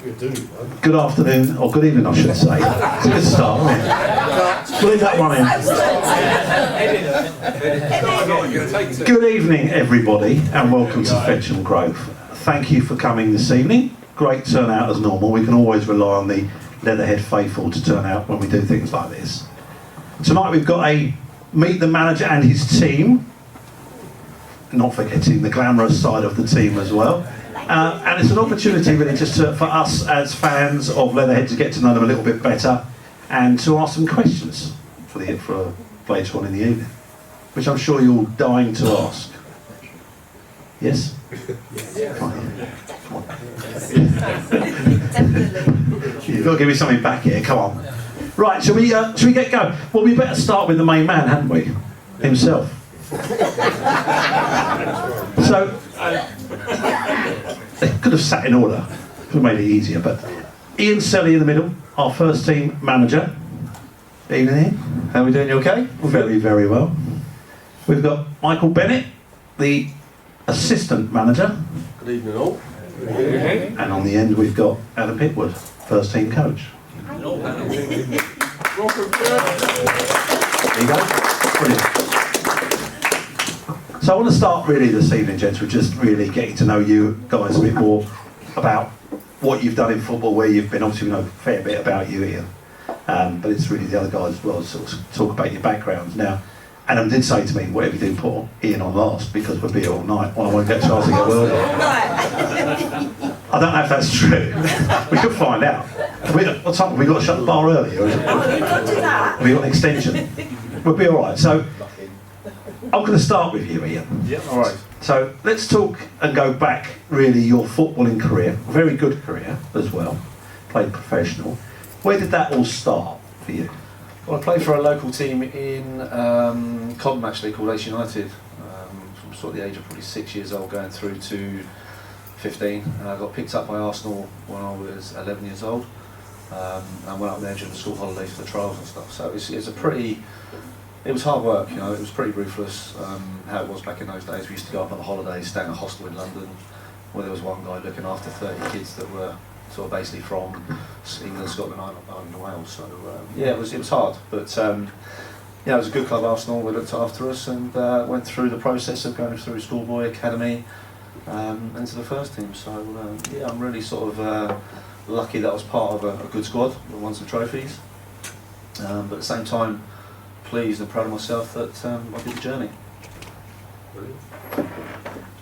Good afternoon, or good evening I should say. It's a good start, isn't it? We'll leave that one in. Good evening everybody, and welcome to Fetcham Grove. Thank you for coming this evening. Great turnout as normal. We can always rely on the Leatherhead faithful to turn out when we do things like this. Tonight we've got a Meet the Manager and his team, not forgetting the glamorous side of the team as well. And it's an opportunity really just for us as fans of Leatherhead to get to know them a little bit better and to ask some questions for later on in the evening, which I'm sure you're all dying to ask. Yes? Yeah. Come on. You've got to give me something back here, come on. Right, shall we get going? Well, we better start with the main man, hadn't we? Himself. So, they could have sat in order, could have made it easier, but Ian Selley in the middle, our first team manager. Evening, Ian. How are we doing, you okay? Very, very well. We've got Michael Bennett, the assistant manager. Good evening all. And on the end we've got Adam Pittwood, first team coach. There you go. Brilliant. So I want to start really this evening, gents, with just really getting to know you guys a bit more about what you've done in football, where you've been. Obviously we know a fair bit about you, Ian, but it's really the other guys as well, sort of talk about your backgrounds. Now, Adam did say to me, whatever you do, put Ian on last, because we'll be here all night. Well, I won't get a chance to get word on. I don't know if that's true. We could find out. What time have we got to shut the bar early? Or is it, have we got an extension? We'll be all right. So, I'm going to start with you, Ian. Yeah, all right. So, let's talk and go back, really, your footballing career. Very good career as well. Played professional. Where did that all start for you? Well, I played for a local team in Cobham, actually, called Asst United, from sort of the age of probably 6 years old going through to 15. I got picked up by Arsenal when I was 11 years old, and I went up there during the school holidays for the trials and stuff. So it was hard work, you know. It was pretty ruthless. How it was back in those days. We used to go up on the holidays, stay in a hostel in London, where there was one guy looking after 30 kids that were sort of basically from England, Scotland, Ireland and Wales. So yeah, it was hard, but yeah, it was a good club, Arsenal. They looked after us and went through the process of going through schoolboy academy into the first team. So yeah, I'm really sort of lucky that I was part of a good squad that won some trophies, but at the same time pleased and proud of myself that I did the journey.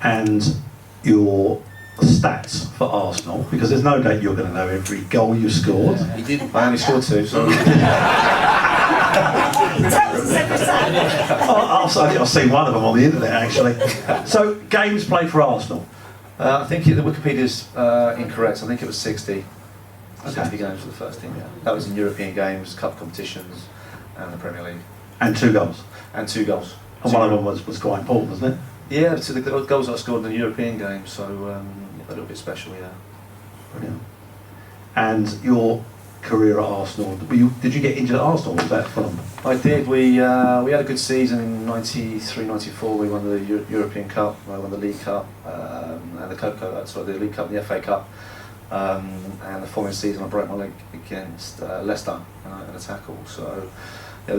And your stats for Arsenal, because there's no doubt you're going to know every goal you scored. He didn't. I only scored 2. So. I've seen one of them on the internet actually. So games played for Arsenal. I think the Wikipedia's incorrect. I think it was 60. 60 games for the first team. Yeah, that was in European games, cup competitions, and the Premier League. And 2 goals. And 2 goals. And one of them was quite important, wasn't it? Yeah, so the goals I scored in the European game, so a little bit special, yeah. Brilliant. And your career at Arsenal, did you get injured at Arsenal? Was that from? I did. We had a good season in 93-94. We won the European Cup, I won the League Cup, and the the League Cup and the FA Cup. And the following season I broke my leg against Leicester in a tackle. So yeah,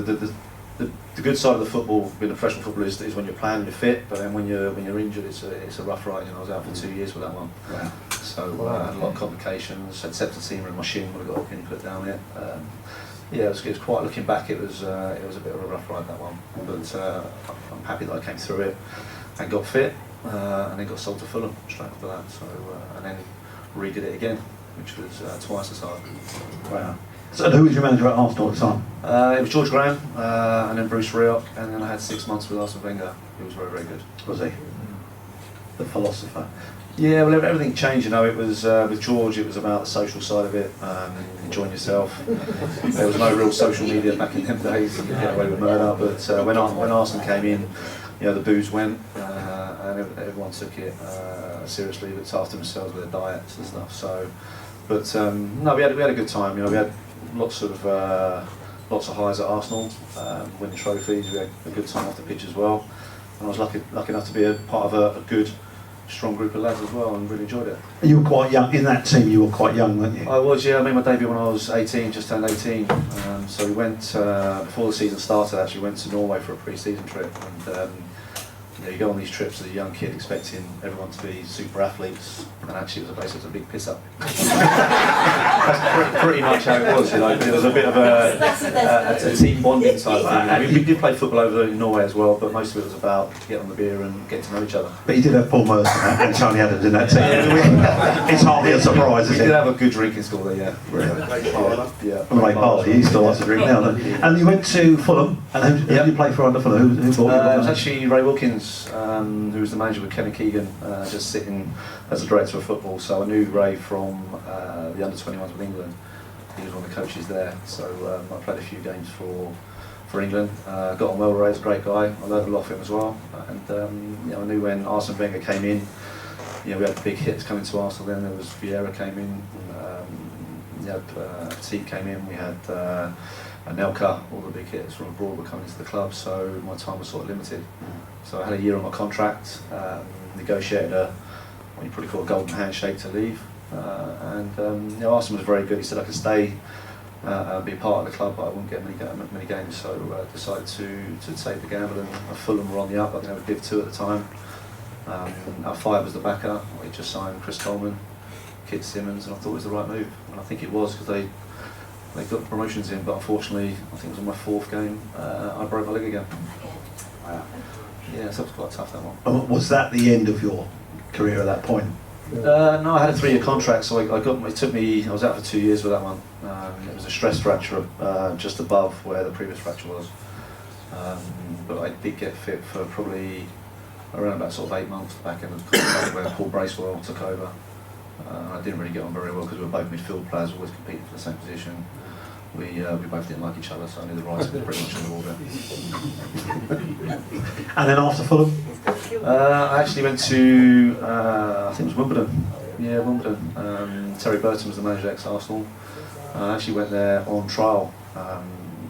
the good side of the football, being a professional footballer, is when you're playing and you're fit, but then when you're injured, it's a rough ride. You know, I was out for 2 years with that one. Wow. So I had a lot of complications. Had septicemia in my shin when I got a pin put down it. Yeah, it was quite. Looking back, it was a bit of a rough ride, that one. But I'm happy that I came through it and got fit, and then got sold to Fulham straight after that. So and then redid it again, which was twice as hard. Wow. So who was your manager at Arsenal at the time? It was George Graham, and then Bruce Rioch, and then I had 6 months with Arsene Wenger. He was very, very good. Was he? The philosopher. Yeah, well, everything changed. You know, it was with George. It was about the social side of it, enjoying yourself. There was no real social media back in them days. You could get away with murder. But when Arsene came in, you know, the booze went, and everyone took it seriously. Looked after themselves with their diets and stuff. So, but no, we had a good time. You know, we had lots of highs at Arsenal, winning trophies. We had a good time off the pitch as well, and I was lucky enough to be a part of a good strong group of lads as well, and really enjoyed it. And you were quite young in that team. You were quite young, weren't you? I was, yeah. I made my debut when I was 18, just turned 18. So we went before the season started. Actually, went to Norway for a pre-season trip, and you go on these trips as a young kid expecting everyone to be super athletes, and actually it was basically a big piss up. That's pretty much how it was. It was a bit of a team bonding type thing. We did play football over in Norway as well, but most of it was about getting on the beer and getting to know each other. But you did have Paul Merson and Tony Adams in that team. It's hardly a surprise, is it? We did have a good drinking school there, yeah. Yeah. Ray Barley, he still likes to drink now. And you went to Fulham, and who did you play for under Fulham? Who brought you? It was actually Ray Wilkins, who was the manager with Kenny Keegan, just sitting as a director of football. So I knew Ray from the under-21s with England. He was one of the coaches there. So I played a few games for England. Got on well with Ray, he's a great guy. I learned a lot from him as well. And I knew when Arsene Wenger came in, we had big hits coming to Arsenal. Then there was Vieira came in, Petit came in. We had Anelka, all the big hits from abroad were coming into the club. So my time was sort of limited. So I had a year on my contract, negotiated what you probably call a golden handshake to leave. Arsene was very good. He said I could stay and be part of the club, but I wouldn't get many games. So I decided to take the gamble, and Fulham were on the up. I think they were Div 2 at the time. Our 5 was the backup. We just signed Chris Coleman, Kid Simmons, and I thought it was the right move. And I think it was because they got promotions in, but unfortunately, I think it was on my 4th game, I broke my leg again. Wow. Yeah, so it was quite tough, that one. And was that the end of your career at that point? No, I had a 3-year contract, so I was out for 2 years with that one. It was a stress fracture just above where the previous fracture was. But I did get fit for probably around about sort of 8 months back in the contract where Paul Bracewell took over. I didn't really get on very well because we were both midfield players, always competing for the same position. We both didn't like each other, so I knew the writing was pretty much in the order. And then after Fulham? I actually went to, I think it was Wimbledon. Yeah, Wimbledon. Terry Burton was the manager at ex-Arsenal. I actually went there on trial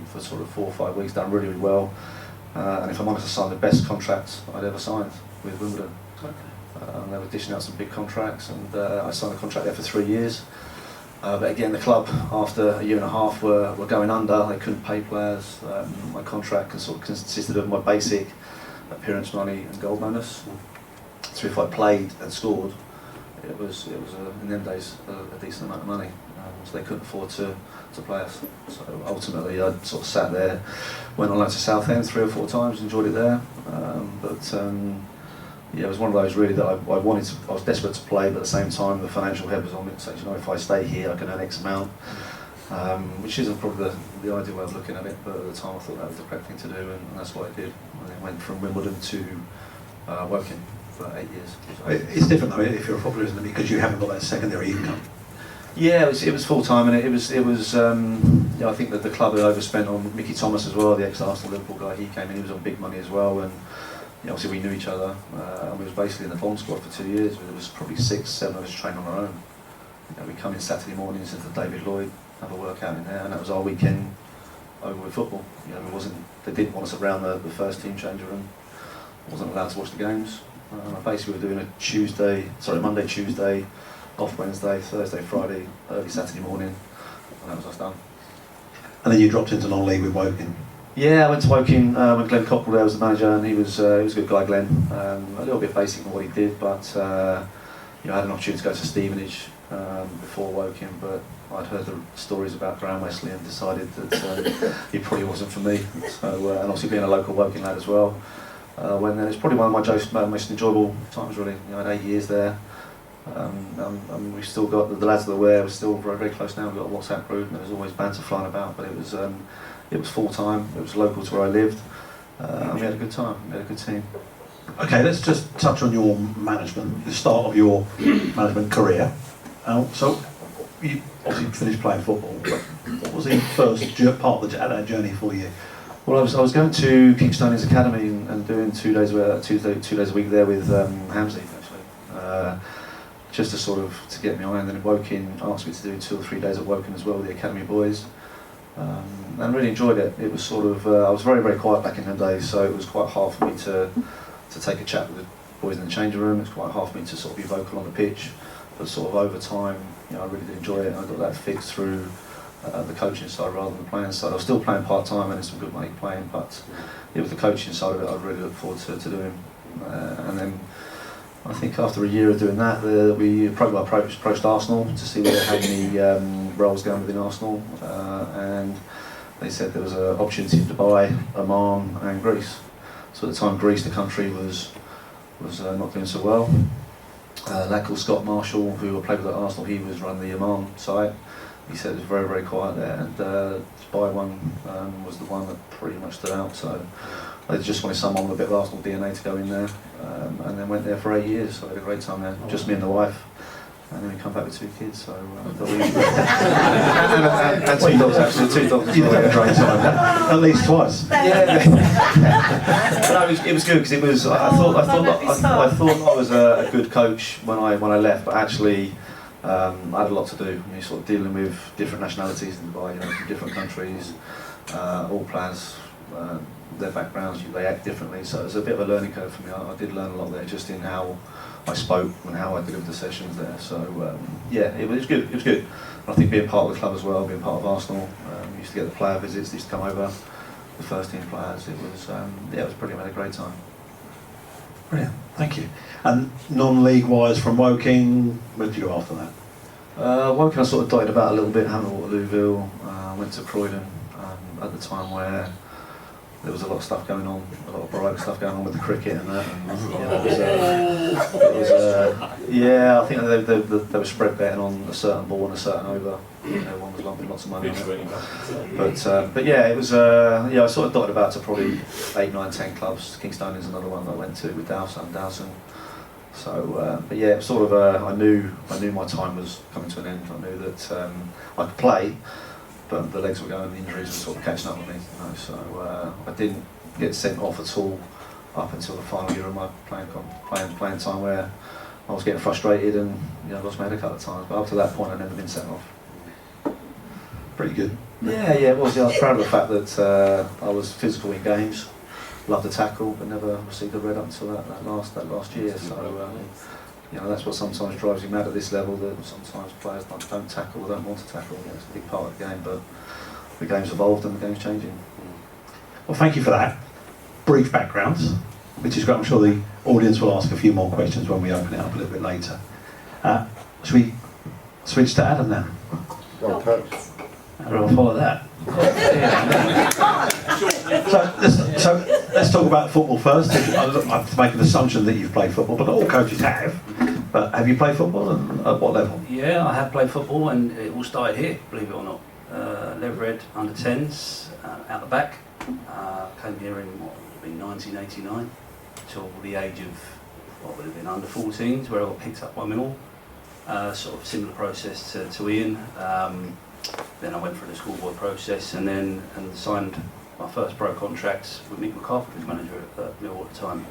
for sort of 4 or 5 weeks, done really, really well. And if I'm honest, I signed the best contract I'd ever signed with Wimbledon. They were dishing out some big contracts, and I signed a contract there for 3 years. But again, the club, after a year and a half, were going under. They couldn't pay players. My contract sort of consisted of my basic, appearance money and goal bonus. So if I played and scored, it was in them days a decent amount of money. So they couldn't afford to play us. So ultimately, I sort of sat there, went on loan to Southend 3 or 4 times, enjoyed it there. It was one of those really that I was desperate to play, but at the same time the financial head was on it, so if I stay here I can earn X amount, which isn't probably the ideal way of looking at it, but at the time I thought that was the correct thing to do, and that's what I did. I then went from Wimbledon to Woking for 8 years. It's different though if you're a footballer, isn't it, because you haven't got that secondary income. Yeah, it was full time, and it was. I think that the club had overspent on Mickey Thomas as well, the ex-Arsenal Liverpool guy. He came in, he was on big money as well, and obviously we knew each other, and we was basically in the bomb squad for 2 years. There was probably 6, 7 of us trained on our own. We'd come in Saturday mornings into David Lloyd, have a workout in there, and that was our weekend over with football. They didn't want us around the first team change room. Wasn't allowed to watch the games. Basically, we were doing Monday, Tuesday, off Wednesday, Thursday, Friday, early Saturday morning, and that was us done. And then you dropped into non-league with Woking. Yeah, I went to Woking when Glenn Cockrell there was the manager, and he was a good guy, Glenn. A little bit basic in what he did, but I had an opportunity to go to Stevenage before Woking, but I'd heard the stories about Graham Wesley and decided that he probably wasn't for me. So, and obviously being a local Woking lad as well, went there. It's probably one of my most enjoyable times really. I had 8 years there. And we've still got the lads that were there. We're still very, very close now. We've got a WhatsApp group, and there was always banter flying about. But it was full time. It was local to where I lived, and we had a good time. We had a good team. Okay, let's just touch on your management, the start of your management career. So you obviously finished playing football, but what was the first part of that journey for you? Well, I was going to Kingstonian's Academy and doing 2 days a week there with Hamsley actually. Just to get me on, and then Woking asked me to do 2 or 3 days at Woking as well with the academy boys, and really enjoyed it. It was I was very, very quiet back in them days, so it was quite hard for me to take a chat with boys in the changing room. It's quite hard for me to sort of be vocal on the pitch, but sort of over time, you know, I really did enjoy it. And I got that fixed through the coaching side rather than the playing side. I was still playing part-time and there's some good money playing, but it was the coaching side of it I'd really look forward to doing. And then I think after a year of doing that, we approached Arsenal to see whether they had any roles going within Arsenal, and they said there was an opportunity in Dubai, Oman and Greece. So at the time Greece, the country, was not doing so well. A lad called Scott Marshall, who played with Arsenal, he was running the Oman site. He said it was very, very quiet there, and Dubai one was the one that pretty much stood out. So they just wanted someone with a bit of Arsenal DNA to go in there, and then went there for 8 years. So I had a great time there, just me and the wife. And then we come back with 2 kids, so and 2 dogs actually, 2 dogs. You've had a great time, at least twice. Yeah, but no, it was good because it was. I thought I was a good coach when I left, but actually I had a lot to do. You're sort of dealing with different nationalities in Dubai, you know, from different countries, all players. Their backgrounds, they act differently, so it was a bit of a learning curve for me. I did learn a lot there, just in how I spoke and how I delivered the sessions there. So yeah, it was good. It was good. I think being part of the club as well, being part of Arsenal, we used to get the player visits. They used to come over, the first team players. It was yeah, it was pretty much a great time. Brilliant, thank you. And non-league wise, from Woking, where did you go after that? Woking, I sort of dotted about a little bit. Hamilton, Waterlooville, went to Croydon at the time where there was a lot of stuff going on, a lot of Baroque stuff going on with the cricket and that. And, yeah, I think they were spread betting on a certain ball and a certain over. Everyone was lumping lots of money on it. But yeah, it was. Yeah, I sort of dotted about to probably 8, 9, 10 clubs. Kingstonian is another one that I went to with Dowson. So, but yeah, it was sort of. I knew my time was coming to an end. I knew that I could play, but the legs were going, the injuries were sort of catching up with me, you know, so I didn't get sent off at all up until the final year of my playing time, where I was getting frustrated and, you know, I lost my head a couple of times, but up to that point I'd never been sent off. Pretty good. Yeah, it was. Yeah, I was proud of the fact that I was physical in games, loved to tackle, but never received a red up until that last year. So you know, that's what sometimes drives you mad at this level, that sometimes players don't tackle or don't want to tackle. You know, it's a big part of the game, but the game's evolved and the game's changing. Well, thank you for that. Brief backgrounds, which is great. I'm sure the audience will ask a few more questions when we open it up a little bit later. Should we switch to Adam now? How do I follow that? So let's talk about football first. I have to make an assumption that you've played football, but not all coaches have. But have you played football, and at what level? Yeah, I have played football, and it all started here, believe it or not. Leverhead under 10s, out the back. Came here in 1989 till the age of what would have been under 14s, where I got picked up by Mill. Sort of similar process to Ian. Then I went through the schoolboy process and signed my first pro contract with Mick McCarthy, who was manager at Mill at the time.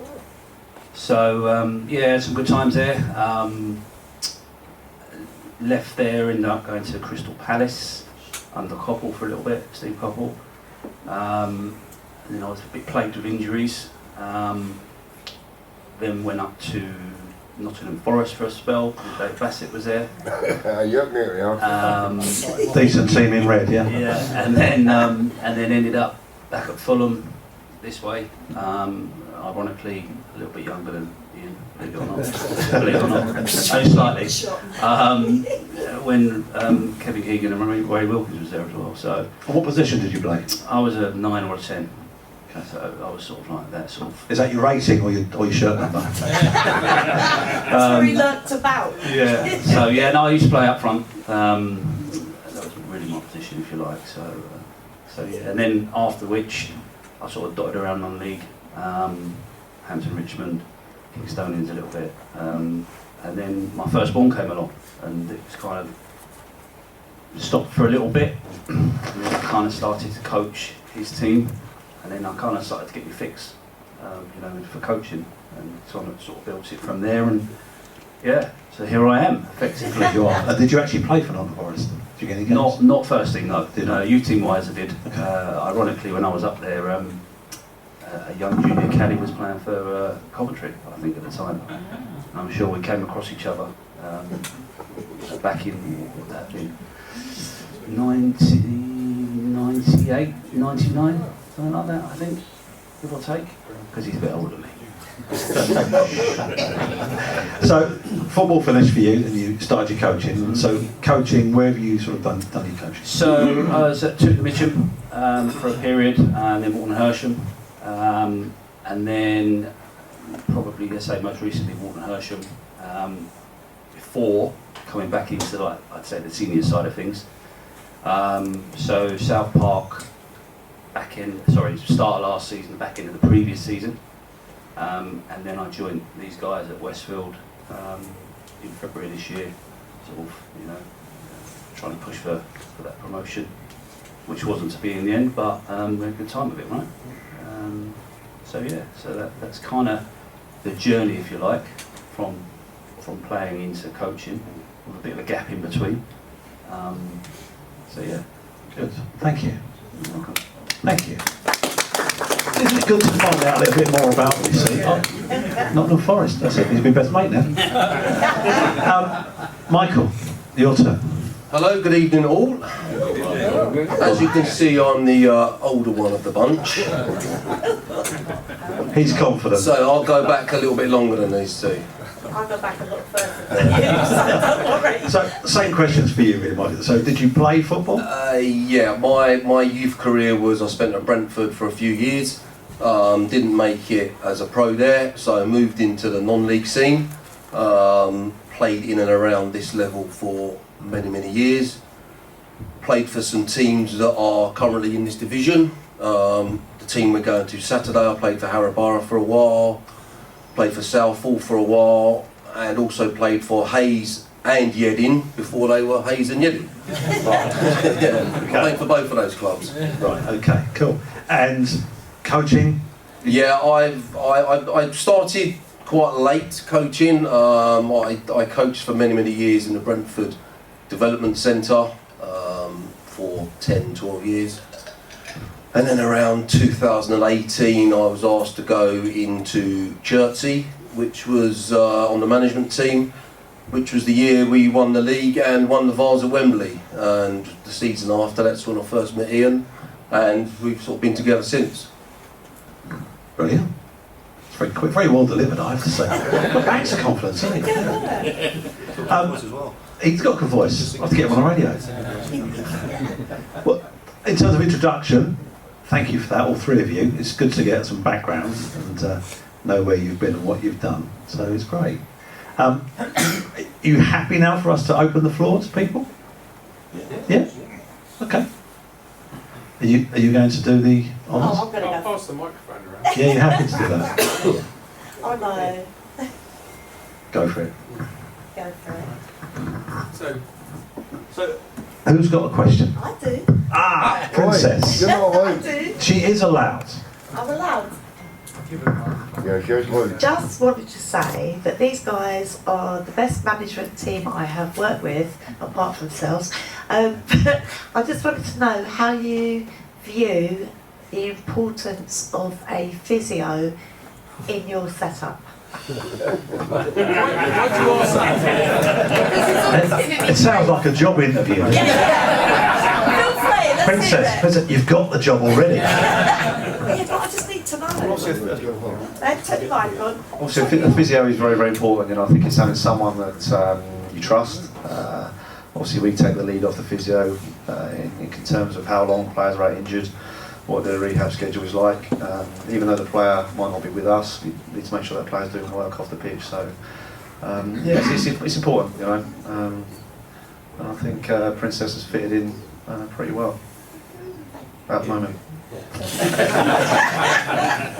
So yeah, some good times there. Left there, ended up going to Crystal Palace under Coppell for a little bit, Steve Coppell. And then I was a bit plagued with injuries. Then went up to Nottingham Forest for a spell. Dave Bassett was there. Decent team in red, yeah. Yeah, and then ended up back at Fulham this way. Ironically, a little bit younger than Ian, believe it or not. Believe it or not, only slightly. When Kevin Keegan and Ray Wilkins was there as well. So, and what position did you play? I was a 9 or a 10. So I was sort of like that sort of. Is that your rating or your shirt number? That's where he learnt about. Yeah. So yeah, no, I used to play up front. That was really my position, if you like. So yeah, and then after which, I sort of dotted around non-league, Hampton, Richmond, Kingstonians a little bit, and then my firstborn came along, and it was kind of stopped for a little bit. And then I kind of started to coach his team. And then I kind of started to get my fix, you know, for coaching, and sort of built it from there. And yeah, so here I am, effectively. You are. Did you actually play for Nottingham Forest? Did you get any games? Not first team, no. Did you? Youth team wise, I did. Okay. Ironically, when I was up there, a young junior Kelley was playing for Coventry, I think at the time. And I'm sure we came across each other back in, what would that be, 98, 99, something like that, I think, give or take, because he's a bit older than me. So, football finished for you, and you started your coaching. So, coaching, where have you sort of done your coaching? So, I was at Tooting Mitcham for a period, and then Walton Hersham, and then probably, let's say, most recently Walton Hersham, before coming back into, like, I'd say, the senior side of things. So, South Park, start of last season, back end of the previous season. And then I joined these guys at Westfield in February this year, sort of, trying to push for that promotion, which wasn't to be in the end, but we had a good time of it, right? So that's kind of the journey, if you like, from playing into coaching, with a bit of a gap in between. Good. Thank you. You're welcome. Thank you. Isn't it good to find out a little bit more about what you see? Nottingham Forest, that's it, he's my best mate now. Michael, your turn. Hello, good evening all. As you can see, I'm the older one of the bunch. He's confident. So I'll go back a little bit longer than these two. I'll go back a lot further than you, so don't worry. So, same questions for you really, Michael. So, did you play football? Yeah, my youth career was, I spent at Brentford for a few years. Didn't make it as a pro there, so I moved into the non-league scene. Played in and around this level for many years. Played for some teams that are currently in this division. The team we're going to Saturday, I played for Harrowborough for a while. Played for Southall for a while, and also played for Hayes and Yedding before they were Hayes and Yedding. Yeah, played for both of those clubs. Right, okay, cool. And coaching? Yeah, I started quite late coaching. I coached for many years in the Brentford Development Centre for 10-12 years. And then around 2018 I was asked to go into Chertsey, which was on the management team, which was the year we won the league and won the Vase at Wembley. And the season after, that's when I first met Ian, and we've sort of been together since. Brilliant. It's very quick, very well delivered, I have to say. Thanks for confidence, isn't he? He's got a good voice. I have to get him on the radio. Well, in terms of introduction, thank you for that, all three of you. It's good to get some background and know where you've been and what you've done. So it's great. Are you happy now for us to open the floor to people? Yeah? Okay. Are you going to do the honours? I'm going to I'll go. pass the microphone around. Yeah, you're happy to do that. I know. Go for it. Go for it. So Who's got a question? I do. Ah, Princess. I do. She is allowed. I'm allowed. Yeah, Just wanted to say that these guys are the best management team I have worked with, apart from themselves. But I just wanted to know how you view the importance of a physio in your setup. It sounds like a job interview. Feel free, let's Princess, you've got the job already. Yeah, but I just need to know. Take mine on. Also, the physio is very important, and I think it's having someone that you trust. Obviously, we take the lead off the physio in terms of how long players are out injured, what their rehab schedule is like. Even though the player might not be with us, we need to make sure that player's doing work off the pitch. So, it's important, you know. And I think Princess has fitted in pretty well at the moment.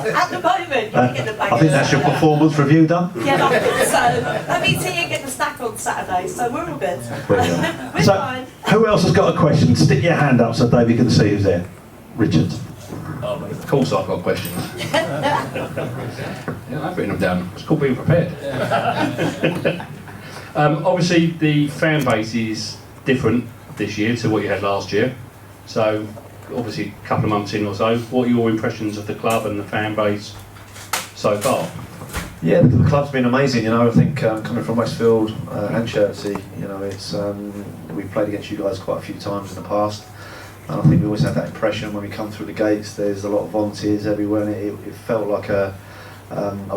At the moment, you get the bag. I think that's your performance review done. Yeah, I think so. That means you get the stack on Saturday, so we're all good. Brilliant. We're So, fine. who else has got a question? Stick your hand up so David can see who's there. Richard. of course I've got questions. Yeah, I've written them down. It's called being prepared. Obviously the fan base is different this year to what you had last year. So obviously a couple of months in or so. What are your impressions of the club and the fan base so far? Yeah, the club's been amazing. I think coming from Westfield and Chertsey, it's we've played against you guys quite a few times in the past, and I think we always had that impression when we come through the gates. There's a lot of volunteers everywhere, and it felt like a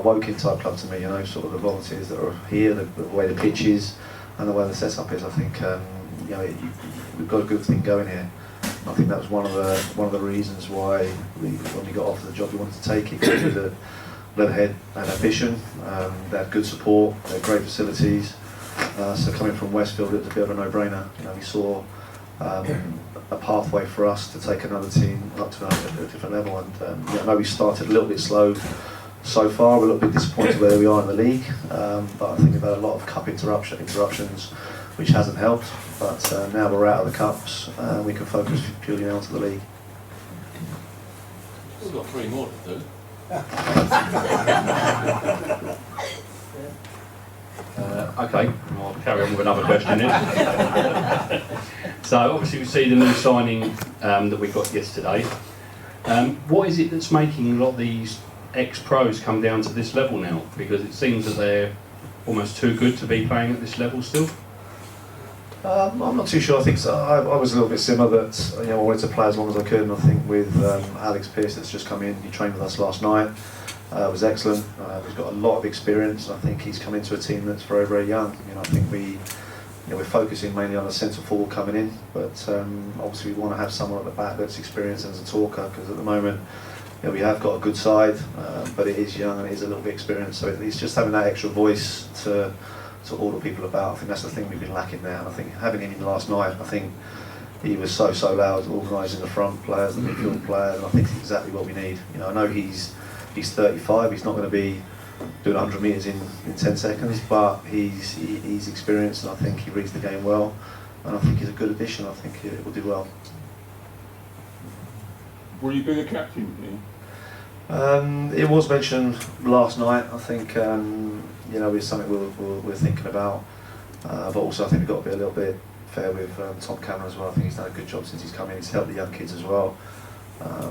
Woking type club to me. Sort of the volunteers that are here, the way the pitch is, and the way the setup is. I think we've got a good thing going here. I think that was one of the reasons why when we got offered the job, we wanted to take it. Because the Leatherhead had ambition, they had good support, they had great facilities. So coming from Westfield, it was a bit of a no-brainer. We saw a pathway for us to take another team up to a different level. And I know we started a little bit slow so far. We're a little bit disappointed where we are in the league, but I think we've had a lot of cup interruptions, which hasn't helped. But now we're out of the cups, we can focus purely now onto the league. We've got 3 more to do. Okay, I'll carry on with another question then. So obviously we see the new signing that we got yesterday. What is it that's making a lot of these ex-pros come down to this level now? Because it seems that they're almost too good to be playing at this level still. I'm not too sure. I think so. I was a little bit similar that I wanted to play as long as I could, and I think with Alex Pearce that's just come in, he trained with us last night. Was excellent. He's got a lot of experience. I think he's come into a team that's very, very young. I think we're focusing mainly on a centre forward coming in, but obviously we want to have someone at the back that's experienced as a talker, because at the moment we have got a good side, but it is young and it is a little bit experienced. So it's just having that extra voice to order people about. I think that's the thing we've been lacking now. I think having him in last night, I think he was so loud, organising the front players, the midfield players, and I think it's exactly what we need. I know he's 35, he's not going to be doing 100 metres in 10 seconds, but he's experienced, and I think he reads the game well, and I think he's a good addition. I think it will do well. Will you be the captain here? It was mentioned last night. I think it's something we're thinking about, but also I think we've got to be a little bit fair with Tom Cameron as well. I think he's done a good job since he's come in. He's helped the young kids as well.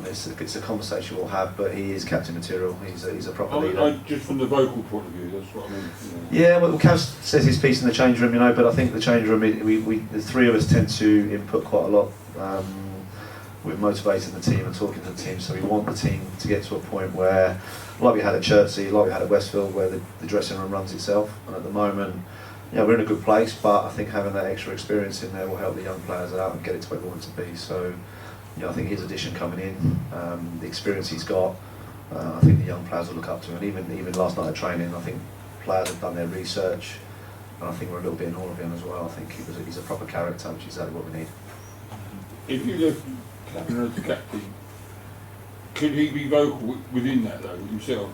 It's a conversation we'll have, but he is captain material. He's a proper leader. Just from the vocal point of view, that's what I mean. Yeah, well, Cav says his piece in the change room, but I think the change room, the 3 of us tend to input quite a lot. We're motivating the team and talking to the team, so we want the team to get to a point where, like we had at Chertsey, like we had at Westfield, where the dressing room runs itself. And at the moment, we're in a good place, but I think having that extra experience in there will help the young players out and get it to where we want it to be. So, I think his addition coming in, the experience he's got, I think the young players will look up to him. And even last night at training, I think players have done their research, and I think we're a little bit in awe of him as well. I think he's a proper character, which is exactly what we need. If you left Cameron as the captain, could he be vocal within that though, himself?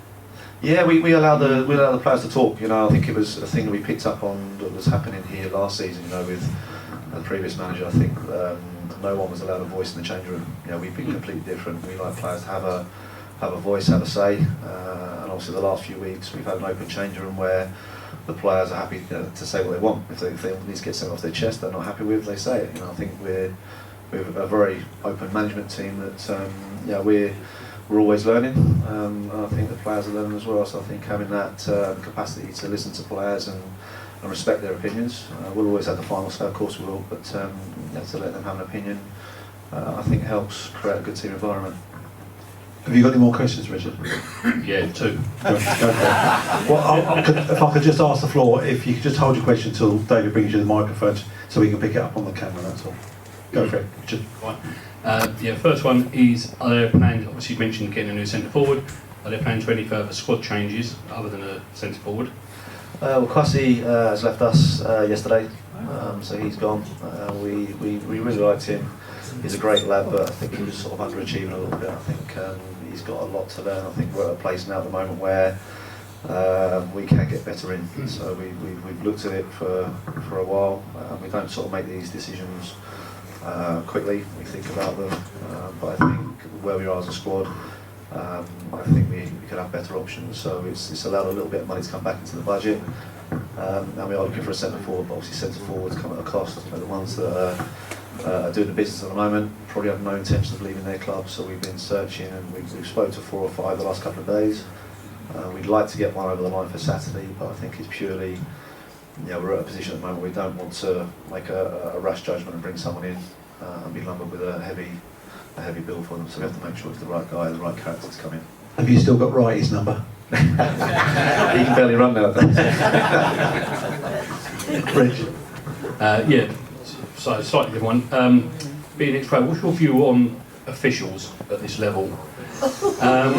Yeah, we allow the players to talk. I think it was a thing that we picked up on that was happening here last season. with the previous manager, I think no one was allowed a voice in the change room. We've been completely different. We like players to have a voice, have a say, and obviously the last few weeks we've had an open change room where the players are happy to say what they want. If they need to get something off their chest they're not happy with, they say it. I think we're a very open management team that we're always learning, and I think the players are learning as well. So I think having that capacity to listen to players and respect their opinions. We'll always have the final say, of course we will, but to let them have an opinion, I think helps create a good team environment. Have you got any more questions, Richard? Yeah, 2. Go for it. Well, if I could just ask the floor, if you could just hold your question until David brings you the microphone so we can pick it up on the camera, that's all. Go for it, Richard. Right. First one is, are there plans, obviously you mentioned getting a new centre forward, are there plans for any further squad changes other than a centre forward? Well, Kwasi has left us yesterday, so he's gone. We really liked him. He's a great lad, but I think he was sort of underachieving a little bit. I think he's got a lot to learn. I think we're at a place now at the moment where we can get better in. So we've looked at it for a while. We don't sort of make these decisions quickly. We think about them, but I think where we are as a squad, I think we could have better options. So it's allowed a little bit of money to come back into the budget, and we are looking for a centre forward. But obviously centre forwards come at a cost. The ones that are doing the business at the moment, probably have no intention of leaving their club, so we've been searching and we've spoken to 4 or 5 the last couple of days. We'd like to get one over the line for Saturday, but I think it's purely, we're at a position at the moment we don't want to make a rash judgment and bring someone in and be lumbered with a heavy bill for them, so we have to make sure it's the right guy, the right character to come in. Have you still got Wrighty's number? He can barely run nowadays. Rich? Yeah, so slightly different one. Being ex-pro, what's your view on officials at this level? I'm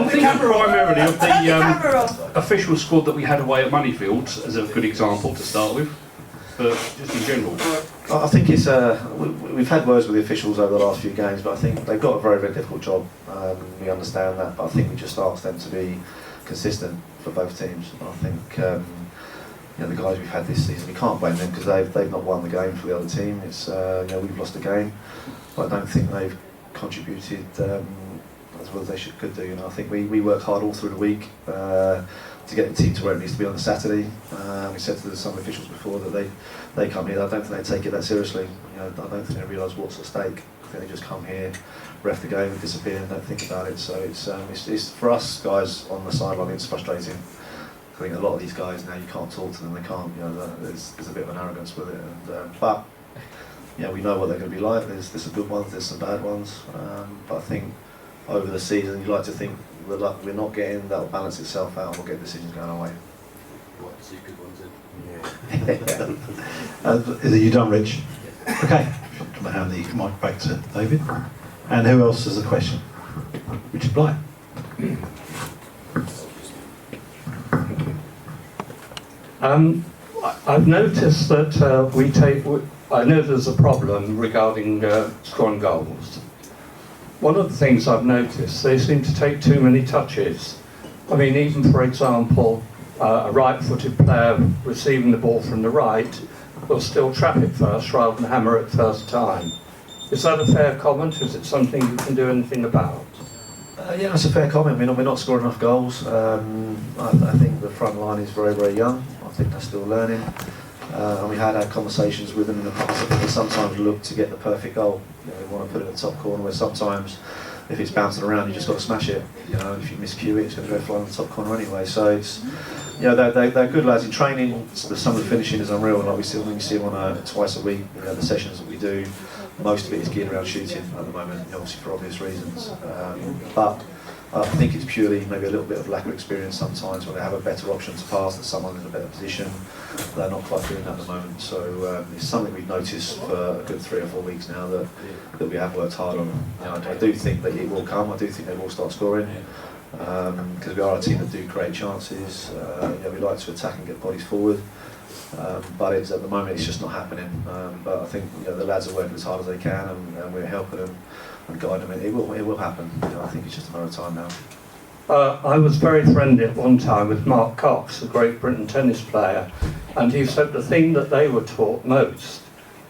thinking primarily of the official squad that we had away at Moneyfields as a good example to start with, but just in general. I think it's we've had words with the officials over the last few games, but I think they've got a very, very difficult job. We understand that, but I think we just ask them to be consistent for both teams. I think the guys we've had this season, we can't blame them because they've not won the game for the other team. It's we've lost a game, but I don't think they've contributed as well as they could do. I think we work hard all through the week to get the team to where it needs to be on the Saturday. We said to some officials before that they come here. I don't think they take it that seriously. I don't think they realise what's at stake. I think they just come here, ref the game, and disappear, and don't think about it. So it's for us guys on the sideline. It's frustrating. I think a lot of these guys now you can't talk to them. They can't. There's a bit of an arrogance with it. But we know what they're going to be like. There's some good ones. There's some bad ones. But I think over the season, you like to think we're not getting, that'll balance itself out and we'll get decisions going our way. What, see good ones in? Is it you done, Rich? Okay. I'm going to hand the mic back to David. And who else has a question? Richard Blight. I've noticed that I know there's a problem regarding scoring goals. One of the things I've noticed, they seem to take too many touches. I mean, even for example, a right-footed player receiving the ball from the right will still trap it first rather than hammer it first time. Is that a fair comment? Is it something you can do anything about? Yeah, that's a fair comment. We're not scoring enough goals. I think the front line is very, very young. I think they're still learning. And we had conversations with them in the past. I think they sometimes look to get the perfect goal. They want to put it in the top corner, where sometimes if it's bouncing around, you just got to smash it. If you miscue it, it's going to go flying in the top corner anyway. So it's, they're good lads in training. Some of the finishing is unreal. Like we see them on twice a week. The sessions that we do, most of it is geared around shooting at the moment, obviously for obvious reasons. But I think it's purely maybe a little bit of lack of experience sometimes when they have a better option to pass, that someone in a better position. They're not quite doing that at the moment. So it's something we've noticed for a good 3 or 4 weeks now that we have worked hard on. I do think that it will come. I do think they will start scoring because we are a team that do create chances. We like to attack and get bodies forward. But at the moment it's just not happening. But I think the lads are working as hard as they can, and we're helping them and guiding them. It will happen. I think it's just a matter of time now. I was very friendly at one time with Mark Cox, a Great Britain tennis player, and he said the thing that they were taught most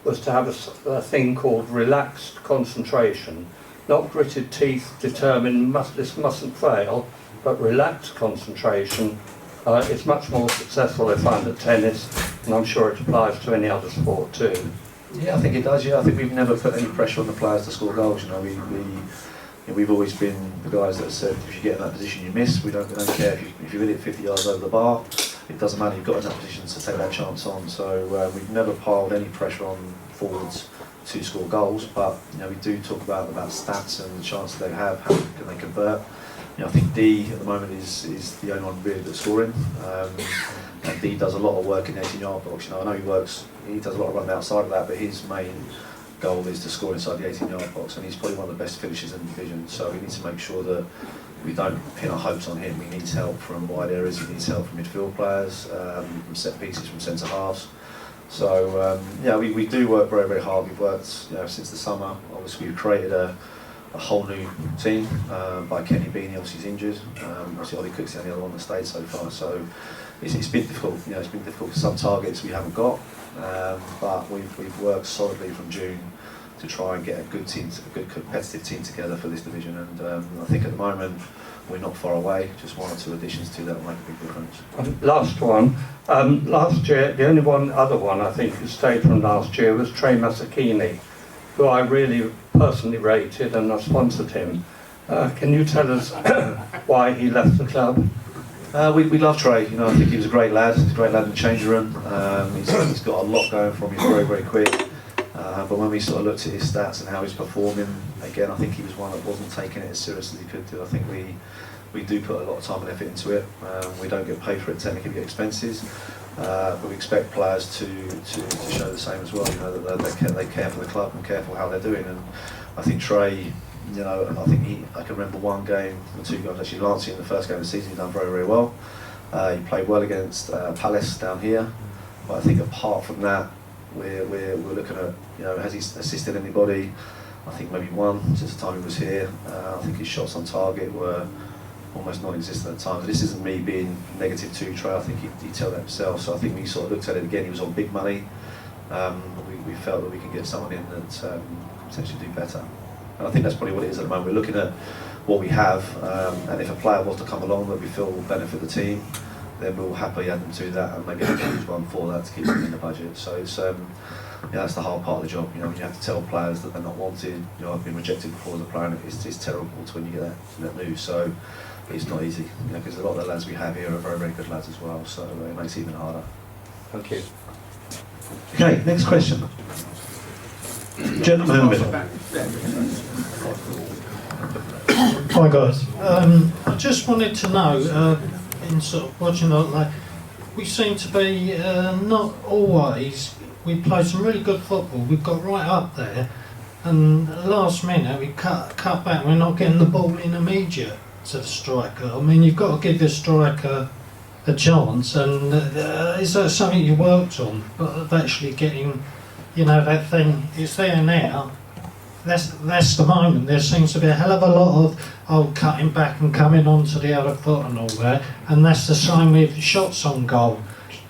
was to have a thing called relaxed concentration, not gritted teeth determined this mustn't fail, but relaxed concentration. It's much more successful, I find, at tennis, and I'm sure it applies to any other sport too. Yeah, I think it does. I think we've never put any pressure on the players to score goals. We've always been the guys that said if you get in that position you miss. We don't care if you hit it 50 yards over the bar. It doesn't matter. You've got in that position to take that chance on. So we've never piled any pressure on forwards to score goals. But we do talk about stats and the chances they have. How can they convert? I think D at the moment is the only one really that's scoring. And D does a lot of work in the 18-yard box. I know he does a lot of running outside of that, but his main goal is to score inside the 18-yard box, and he's probably one of the best finishers in the division. So we need to make sure that we don't pin our hopes on him. He needs help from wide areas, he needs help from midfield players, from set pieces, from centre halves. So we do work very, very hard. We've worked since the summer. Obviously we've created a whole new team by Kenny Beanie. Obviously he's injured. Obviously Ollie Cook's the only other one that stayed so far. So it's been difficult. It's been difficult for some targets we haven't got, but we've worked solidly from June to try and get a good team, a good competitive team together for this division. And I think at the moment we're not far away. Just 1 or 2 additions to that will make a big difference. Last one. Last year, the only other one I think who stayed from last year was Trey Masakini, who I really personally rated, and I sponsored him. Can you tell us why he left the club? We love Trey. You know, I think he was a great lad. He's a great lad in the changing room. He's got a lot going for him. He's very, very quick. But when we sort of looked at his stats and how he's performing, again, I think he was one that wasn't taking it as seriously as he could do. I think we do put a lot of time and effort into it. We don't get paid for it technically, we get expenses. But we expect players to show the same as well. You know, that they care for the club and care for how they're doing. And I think Trey, you know, I can remember 1 game or 2 games, actually Lancey in the first game of the season, he done very, very well. He played well against Palace down here. But I think apart from that, we're looking at, you know, has he assisted anybody? I think maybe 1 since the time he was here. I think his shots on target were almost non-existent at times. This isn't me being negative to Trey, I think he'd tell that himself. So I think we sort of looked at it again, he was on big money. We felt that we can get someone in that can potentially do better. And I think that's probably what it is at the moment. We're looking at what we have, and if a player was to come along that we feel will benefit the team, then we'll happily add them to that and maybe a huge one for that to keep them in the budget. So it's, yeah, that's the hard part of the job. You know, when you have to tell players that they're not wanted. You know, I've been rejected before as a player, and it's terrible to when you get that news. So it's not easy, you know, because a lot of the lads we have here are very, very good lads as well. So it makes it even harder. Thank you. Okay, next question. Gentleman in the middle. Hi guys. I just wanted to know, in sort of watching like, we seem to be not always. We play some really good football. We've got right up there, and last minute we cut back. We're not getting the ball in immediate to the striker. I mean, you've got to give the striker a chance. And is that something you worked on? Of actually getting, you know, that thing. It's there now. That's the moment. There seems to be a hell of a lot of cutting back and coming onto the other foot and all that, and that's the same with shots on goal.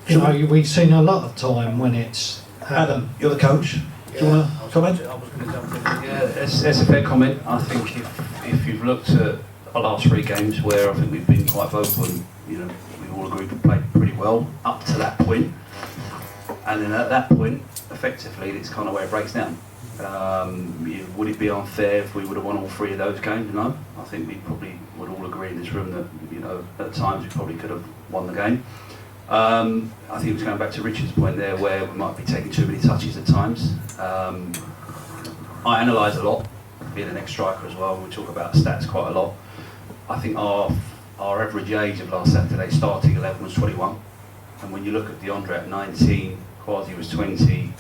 You know, we've seen a lot of time when it's Adam, you're the coach. Do you want to comment? Yeah, it's a fair comment. I think if you've looked at our last 3 games where I think we've been quite vocal and, you know, we all agreed we played pretty well up to that point, and then at that point, effectively, it's kind of where it breaks down. Would it be unfair if we would have won all 3 of those games? No. I think we probably would all agree in this room that, you know, at times we probably could have won the game. I think it was going back to Richard's point there, where we might be taking too many touches at times. I analyse a lot, being an ex-striker as well. We talk about stats quite a lot. I think our average age of last Saturday starting 11 was 21, and when you look at DeAndre at 19, Quasi was 20,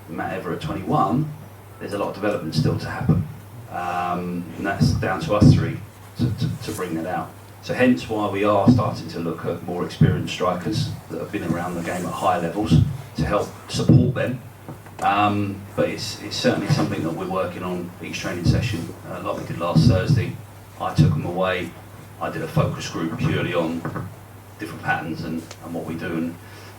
Matt Ever at 21. There's a lot of development still to happen, and that's down to us 3 to bring that out. So hence why we are starting to look at more experienced strikers that have been around the game at higher levels to help support them. But it's certainly something that we're working on each training session, like we did last Thursday. I took them away. I did a focus group purely on different patterns and what we do, and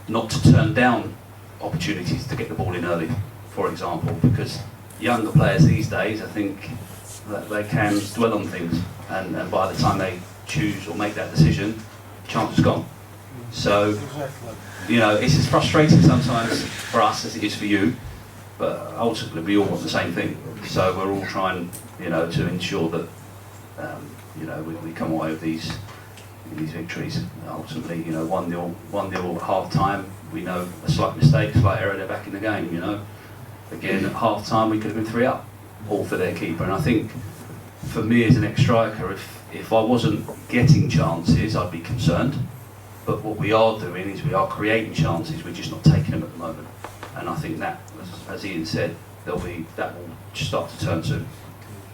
not to turn down opportunities to get the ball in early, for example, because younger players these days, I think that they can dwell on things, and by the time they choose or make that decision, the chance is gone. So, you know, it's as frustrating sometimes for us as it is for you, but ultimately we all want the same thing. So we're all trying, you know, to ensure that, you know, we come away with these victories. Ultimately, you know, 1-0 at half time. We know a slight mistake, slight error, they're back in the game. You know, again at half time we could have been 3 up, all for their keeper. And I think for me as an ex-striker, if I wasn't getting chances, I'd be concerned. But what we are doing is we are creating chances, we're just not taking them at the moment. And I think that, as Ian said, that will start to turn soon.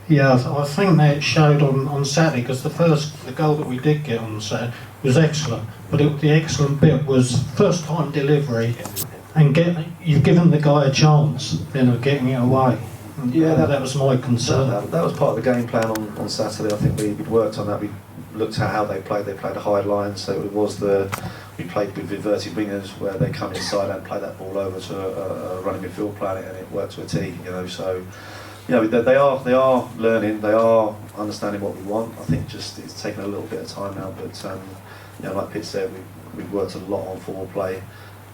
Yeah, I think that showed on Saturday, because the goal that we did get on Saturday was excellent. But the excellent bit was first time delivery, and you've given the guy a chance then of getting it away. Yeah, that was my concern. That was part of the game plan on Saturday. I think we'd worked on that. We looked at how they played. They played a high line, so it was the we played with inverted wingers where they come inside and play that ball over to a running midfield player, and it worked to a T. So they are learning, they are understanding what we want. I think just it's taken a little bit of time now, but like Pitt said, we've worked a lot on forward play,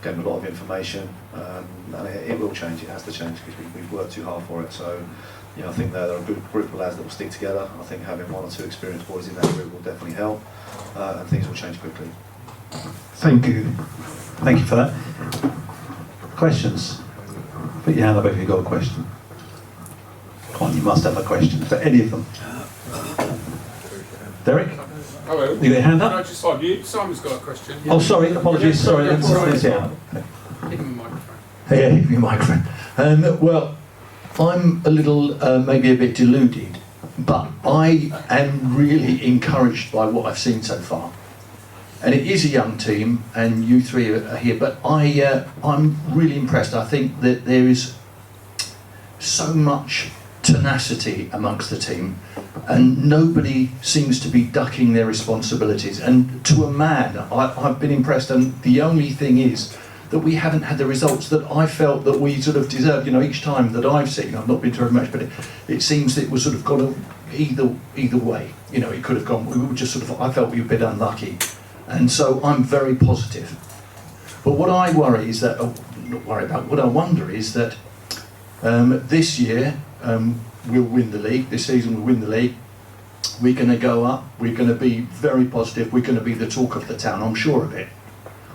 gave them a lot of information, and it will change. It has to change because we've worked too hard for it. So I think they're a good group of lads that will stick together. I think having 1 or 2 experienced boys in that group will definitely help, and things will change quickly. Thank you. Thank you for that. Questions? Put your hand up if you've got a question. Come on, you must have a question for any of them. Derek? Hello. You got your hand Can I up? just stop you? Simon's got a question. Oh, sorry, apologies. Sorry, let's Give yeah. him the microphone. Hey, your microphone. Well, I'm a little, maybe a bit deluded, but I am really encouraged by what I've seen so far. And it is a young team, and you three are here, but I'm really impressed. I think that there is so much tenacity amongst the team, and nobody seems to be ducking their responsibilities. And to a man, I've been impressed, and the only thing is that we haven't had the results that I felt that we sort of deserved. Each time that I've seen, I've not been to very much, but it seems that it was sort of gone either way. It could have gone. We were just sort of. I felt we were a bit unlucky, and so I'm very positive. But what I worry is that, not worry about. What I wonder is that this year we'll win the league. This season we'll win the league. We're going to go up. We're going to be very positive. We're going to be the talk of the town. I'm sure of it.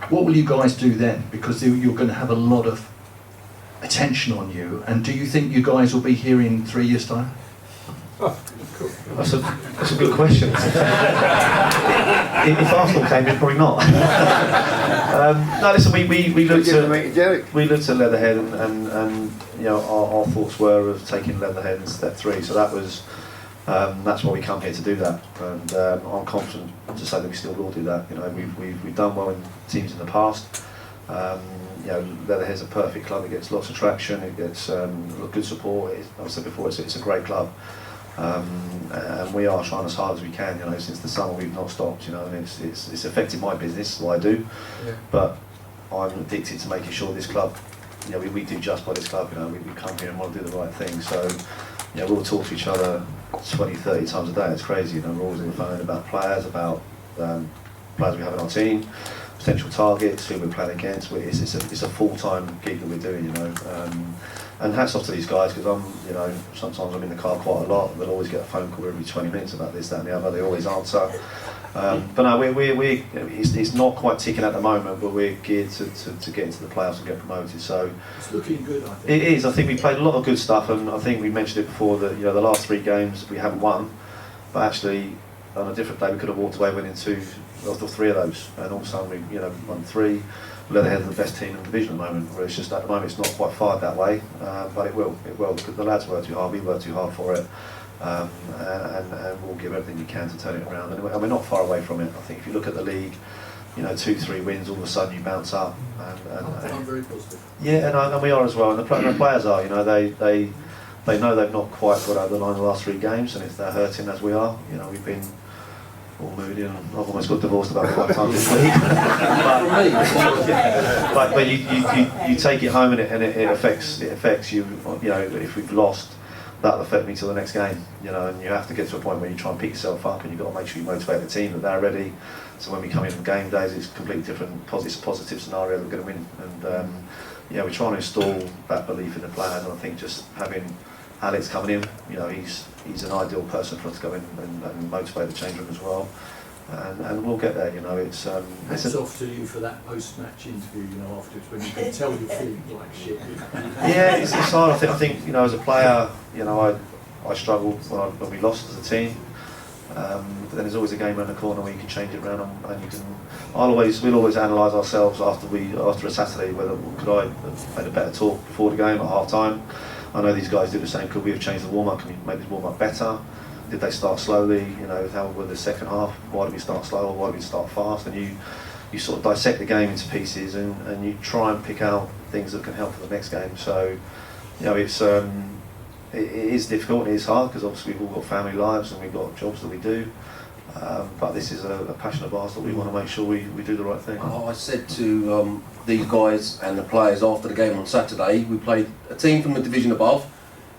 What will you guys do then? Because you're going to have a lot of attention on you. And do you think you guys will be here in 3 years' time? That's a good question. If Arsenal came in, probably not. No, listen, we looked at Leatherhead, and our thoughts were of taking Leatherhead in step 3. So that was that's why we come here to do that, and I'm confident to say that we still will do that. We've done well in teams in the past. Leatherhead's a perfect club. It gets lots of traction. It gets good support. Like I said before, it's a great club. And we are trying as hard as we can. Since the summer we've not stopped. And it's affected my business, what I do. Yeah. But I'm addicted to making sure this club. We do just by this club. We come here and want to do the right thing. So, we'll talk to each other 20, 30 times a day. It's crazy. We're always on the phone about players, about players we have in our team, potential targets, who we're playing against. It's a full-time gig that we're doing. And hats off to these guys, because sometimes I'm in the car quite a lot. They'll always get a phone call every 20 minutes about this, that, and the other. They always answer. But no, it's not quite ticking at the moment, but we're geared to get into the playoffs and get promoted. So it's looking good, I think. It is. I think we played a lot of good stuff, and I think we mentioned it before that the last 3 games we haven't won, but actually on a different day we could have walked away winning 2 of the 3 of those, and all of a sudden we won 3. Leatherhead are the best team in the division at the moment. Where it's just at the moment it's not quite fired that way, but it will. Because the lads work too hard, we work too hard for it, and we'll give everything we can to turn it around. And we're not far away from it. I think if you look at the league, 2-3 wins, all of a sudden you bounce up. I'm very positive. Yeah, and we are as well. And the players are. They know they've not quite got over the line the last 3 games, and if they're hurting as we are, we've been all moody, and I've almost got divorced about 5 times this week. but you take it home, and it affects you. If we've lost, that'll affect me till the next game. And you have to get to a point where you try and pick yourself up, and you've got to make sure you motivate the team that they're ready. So when we come in on game days, it's a completely different positive scenario that we're going to win. And we're trying to install that belief in the players. And I think just having Alex coming in, he's an ideal person for us to go in and motivate the change room as well, and we'll get there. It's hats off to you for that post-match interview. Afterwards, when you can tell you're feeling like shit. Yeah, it's hard. I think as a player, I struggled when we lost as a team. But then there's always a game around the corner where you can change it around, and you can. We'll always analyse ourselves after a Saturday. Whether could I have made a better talk before the game at half time. I know these guys do the same. Could we have changed the warm-up? Can we make the warm-up better? Did they start slowly? How were the second half? Why did we start slow? Or why did we start fast? And you sort of dissect the game into pieces, and you try and pick out things that can help for the next game. So, it is difficult. It is hard because obviously we've all got family lives and we've got jobs that we do. But this is a passion of ours that we want to make sure we do the right thing. I said to these guys and the players after the game on Saturday, we played a team from the division above,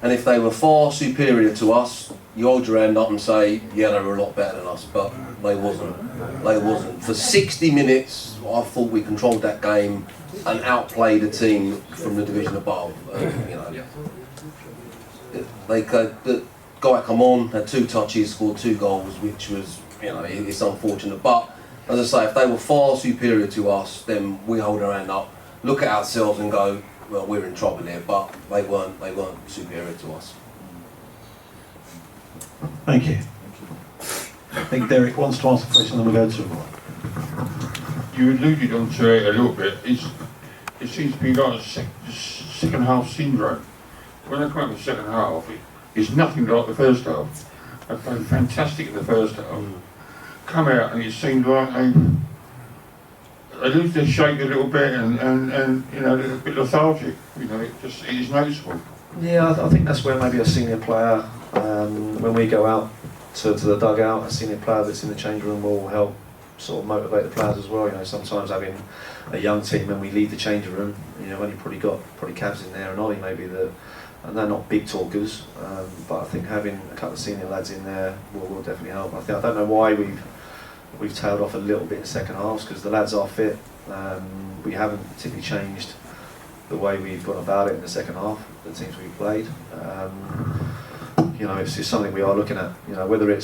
and if they were far superior to us, you hold your hand up and say, yeah, they were a lot better than us, but they wasn't. They wasn't. For 60 minutes, I thought we controlled that game and outplayed a team from the division above. You know, the guy come on, had 2 touches, scored 2 goals, which was, you know, it's unfortunate. But as I say, if they were far superior to us, then we hold our hand up, look at ourselves and go, well, we're in trouble here. But they weren't superior to us. Thank you. I think Derek wants to ask a question, then we'll go to Roy. You alluded onto it a little bit. It seems to be like a second half syndrome. When I come up with the second half, it's nothing like the first half. They played fantastic in the first half. Come out and it seemed like they lose their shape a little bit and you know, a bit lethargic. You know, it is noticeable. Yeah, I think that's where maybe a senior player, when we go out to the dugout, a senior player that's in the change room will help sort of motivate the players as well. You know, sometimes having a young team when we leave the changing room, you know, when you've probably got Cavs in there and Ollie maybe and they're not big talkers, but I think having a couple of senior lads in there will definitely help. I don't know why we've tailed off a little bit in second halves, because the lads are fit. We haven't particularly changed the way we've gone about it in the second half, the teams we've played. You know, it's just something we are looking at. You know, whether we're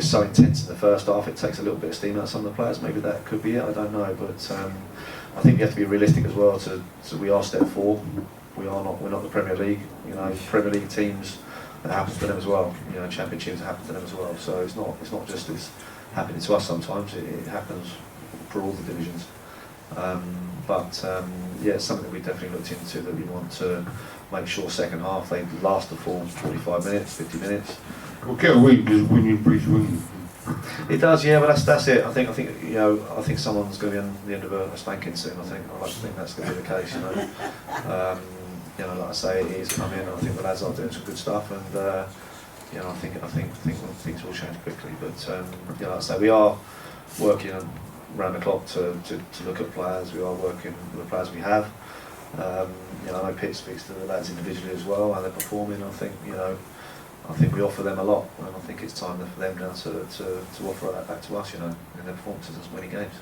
so intense in the first half, it takes a little bit of steam out of some of the players. Maybe that could be it. I don't know, but I think you have to be realistic as well. So we are step 4. We're not the Premier League. You know, Premier League teams, that happens to them as well. You know, Championships happen to them as well. So it's not just as happening to us sometimes. It happens for all the divisions. Yeah, it's something that we definitely looked into, that we want to make sure second half they last the full 45 minutes, 50 minutes. Well, get a win, because winning breeds winning. It does, yeah, but that's it. I think you know, I think someone's going to be on the end of a spanking soon. I like to think that's going to be the case. You know, you know, like I say, it is coming. I think the lads are doing some good stuff, and you know, I think things will change quickly. But you know, like I say, we are working around the clock to look at players. We are working with the players we have. You know, I know Pitt speaks to the lads individually as well, how they're performing. I think, you know, we offer them a lot, and I think it's time for them now to offer that back to us, you know, in their performances in so many games.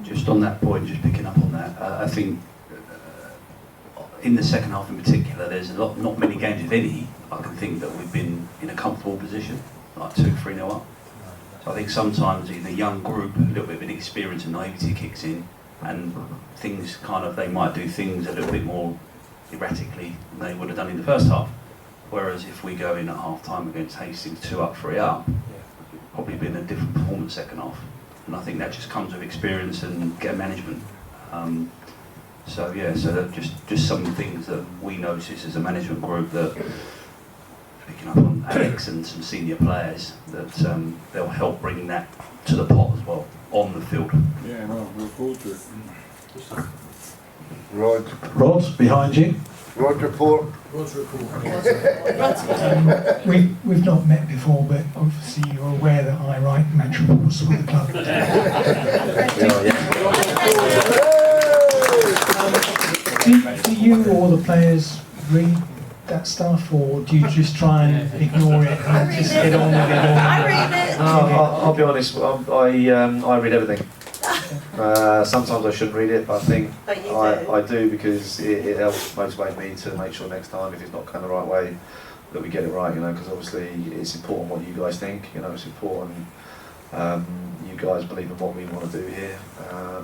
Just on that point, just picking up on that, I think in the second half in particular, there's not many games, if any, I can think that we've been in a comfortable position, like 2-3-0 up. So I think sometimes in a young group, a little bit of inexperience and naivety kicks in, and things they might do things a little bit more erratically than they would have done in the first half. Whereas if we go in at half time against Hastings 2 up, 3 up, probably been a different performance second half. And I think that just comes with experience and game management. So that just some things that we notice as a management group, that picking up on Alex and some senior players, that they'll help bring that to the pot as well on the field. Yeah, no, we'll forward to it. Rod, behind you. Rod report. We've not met before, but obviously you're aware that I write match reports for the club. Do you or the players read that stuff, or do you just try and ignore it and just get on with it all? I read it. I'll be honest, I read everything. Sometimes I shouldn't read it, but I think I do, because it helps motivate me to make sure next time, if it's not going the right way, that we get it right, you know, because obviously it's important what you guys think, you know, it's important you guys believe in what we want to do here,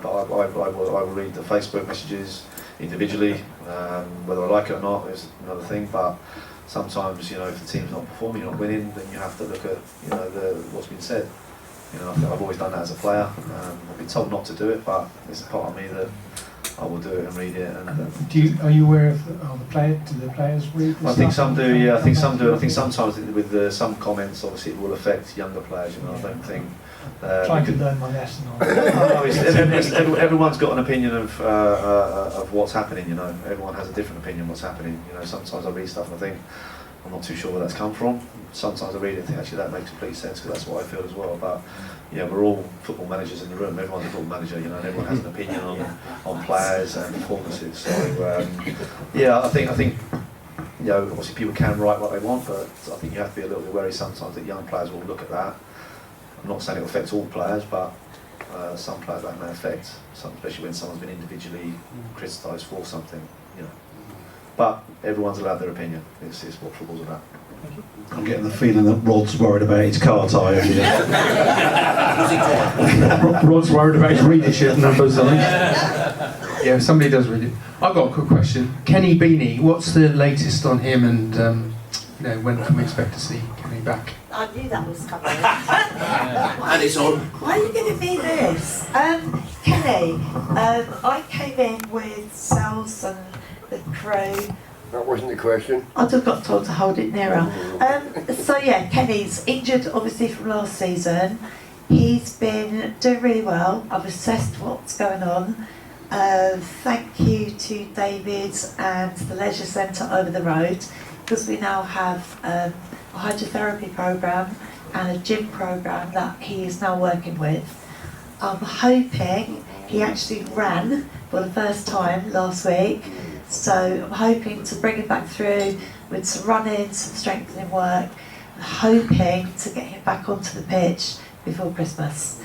but I will read the Facebook messages individually, whether I like it or not is another thing, but sometimes, you know, if the team's not performing, you're not winning, then you have to look at, you know, what's been said. You know, I've always done that as a player. I've been told not to do it, but it's a part of me that I will do it and read it. And are you aware of the players? Do the players read? I think some do. Yeah, I think some do. I think sometimes with some comments, obviously, it will affect younger players. You know, I don't think. Trying to learn my lesson. Everyone's got an opinion of what's happening. You know, everyone has a different opinion of what's happening. You know, sometimes I read stuff and I think, I'm not too sure where that's come from. Sometimes I read it and think actually that makes complete sense because that's what I feel as well. But yeah, we're all football managers in the room. Everyone's a football manager, you know, and everyone has an opinion on players and performances. So yeah, I think you know, obviously people can write what they want, but I think you have to be a little bit wary sometimes that young players will look at that. I'm not saying it affects all players, but some players that may affect, especially when someone's been individually criticised for something, you know. But everyone's allowed their opinion. It's what football's about. I'm getting the feeling that Rod's worried about his car tyre here. Rod's worried about his readership numbers, I think. Yeah, somebody does read it. I've got a quick question. Kenny Beanie, what's the latest on him, and you know, when can we expect to see Kenny back? I knew that was coming. And it's on. Why are you giving me this? Kelley, I came in with Sales and the crew. That wasn't the question. I just got told to hold it nearer. So yeah, Kenny's injured obviously from last season. He's been doing really well. I've assessed what's going on. Thank you to David and the Leisure Centre over the road, because we now have a hydrotherapy programme and a gym programme that he is now working with. I'm hoping he actually ran for the first time last week, so I'm hoping to bring him back through with some running, some strengthening work, and hoping to get him back onto the pitch before Christmas.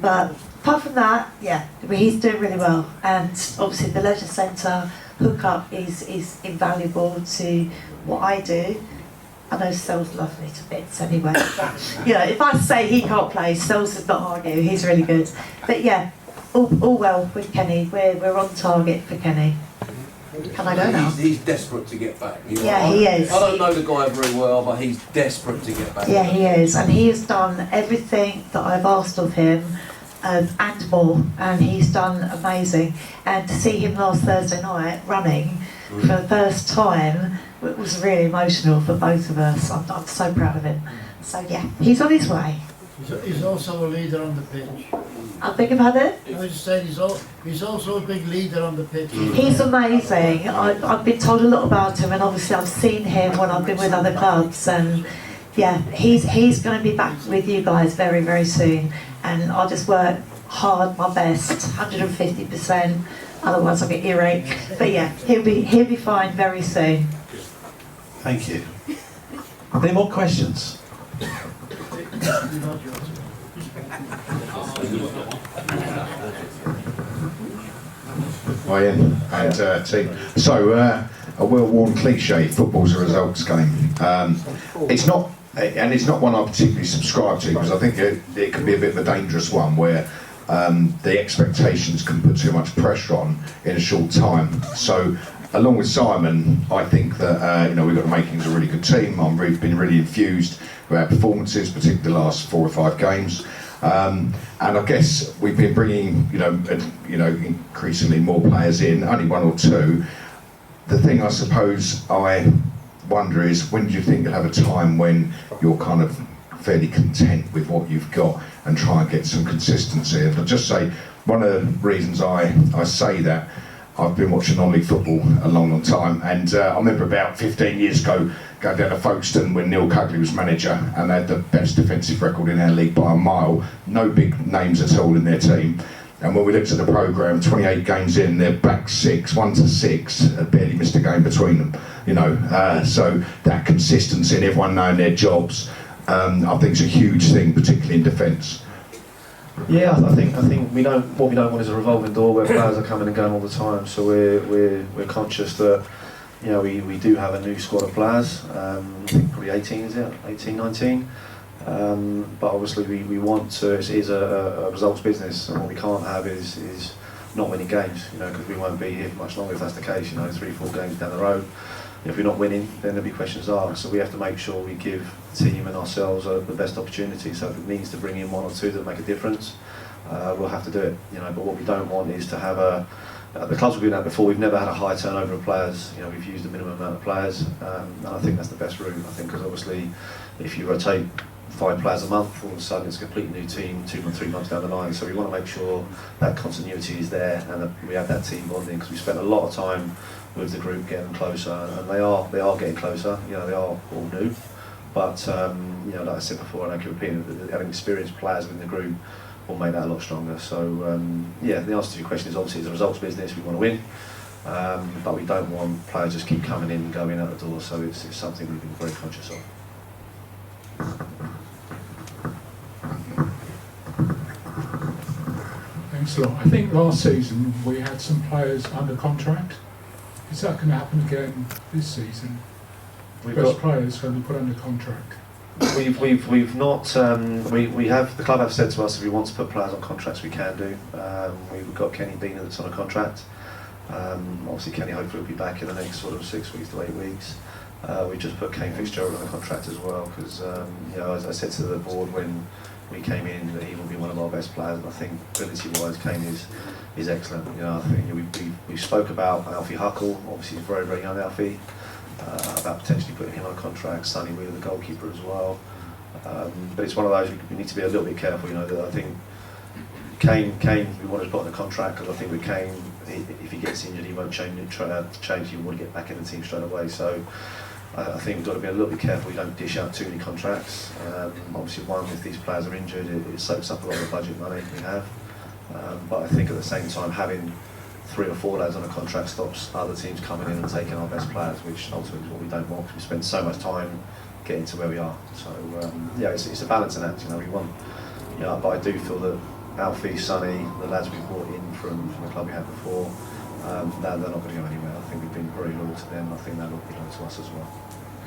But apart from that, yeah, he's doing really well, and obviously the Leisure Centre hookup is invaluable to what I do. I know Sel's love me to bits anyway, but you know, if I say he can't play, Sel's does not argue, he's really good. But yeah, all well with Kenny, we're on target for Kenny. Can I go now? He's desperate to get back. You know, Yeah, he is. I don't know the guy very well, but he's desperate to get back. Yeah, he is, and he has done everything that I've asked of him, and more, and he's done amazing. And to see him last Thursday night running for the first time, it was really emotional for both of us. I'm so proud of him. So yeah, he's on his way. He's also a leader on the pitch. I beg your pardon? I was just saying he's also a big leader on the pitch. He's amazing. I've been told a lot about him, and obviously I've seen him when I've been with other clubs, and yeah, he's going to be back with you guys very, very soon, and I'll just work hard, my best, 150%, otherwise I'll get earache. But yeah, he'll be fine very soon. Thank you. Any more questions? Hi Ian and team. So a well-worn cliche, football's a results game. It's not, and it's not one I particularly subscribe to, because I think it can be a bit of a dangerous one where the expectations can put too much pressure on in a short time. So along with Simon, I think that we've got the makings of a really good team. I've been really enthused with our performances, particularly the last 4 or 5 games. And I guess we've been bringing, increasingly more players in, only 1 or 2. The thing I suppose I wonder is, when do you think you'll have a time when you're kind of fairly content with what you've got and try and get some consistency? And I'll just say, one of the reasons I say that, I've been watching non-league football a long, long time, and I remember about 15 years ago going down to Folkestone when Neil Cugley was manager, and they had the best defensive record in our league by a mile, no big names at all in their team. And when we looked at the programme, 28 games in, their back 6, 1 to 6, barely missed a game between them. So that consistency and everyone knowing their jobs, I think is a huge thing, particularly in defence. Yeah, I think what we don't want is a revolving door where players are coming and going all the time. So we're conscious that we do have a new squad of players. I think probably 18, is it? 18, 19. But obviously we want to. It is a results business, and what we can't have is not winning games. Because we won't be here for much longer if that's the case. 3, 4 games down the road. If we're not winning, then there'll be questions asked. So we have to make sure we give the team and ourselves the best opportunity. So if it means to bring in 1 or 2 that make a difference, we'll have to do it. But what we don't want is to have the clubs we've been at before. We've never had a high turnover of players. We've used the minimum amount of players, and I think that's the best route. I think because obviously, if you rotate 5 players a month, all of a sudden it's a completely new team 2 months, 3 months down the line. So we want to make sure that continuity is there and that we have that team bonding, because we spent a lot of time with the group, getting closer, and they are getting closer. You know, they are all new, but you know, like I said before, and I keep repeating, having experienced players within the group will make that a lot stronger. So yeah, the answer to your question is obviously it's a results business. We want to win, but we don't want players just keep coming in and going out the door. So it's something we've been very conscious of. Thanks a lot. I think last season we had some players under contract. Is that going to happen again this season? Best players going to be put under contract. We've not. We have, the club have said to us if we want to put players on contracts, we can do. We've got Kenny Bennett that's on a contract. Obviously Kenny hopefully will be back in the next sort of 6 weeks to 8 weeks. We just put Kane Fitzgerald on a contract as well because you know, as I said to the board when we came in, that he will be one of our best players. And I think ability-wise, Kane is excellent. You know, I think we spoke about Alfie Huckle. Obviously, he's very young Alfie. About potentially putting him on a contract. Sonny Wheeler, the goalkeeper, as well. But it's one of those we need to be a little bit careful. You know, that I think Kane we want to put on a contract because I think with Kane, if he gets injured, he won't change. He want to get back in the team straight away. So I think we've got to be a little bit careful. We don't dish out too many contracts. Obviously, if these players are injured, it soaks up a lot of the budget money we have. But I think at the same time, having 3 or 4 lads on a contract stops other teams coming in and taking our best players, which ultimately is what we don't want because we spend so much time getting to where we are. So yeah, it's a balancing act. You know, we want. You know, but I do feel that Alfie, Sonny, the lads we brought in from the club we had before, they're not going to go anywhere. I think we've been very loyal to them. I think they'll be loyal to us as well.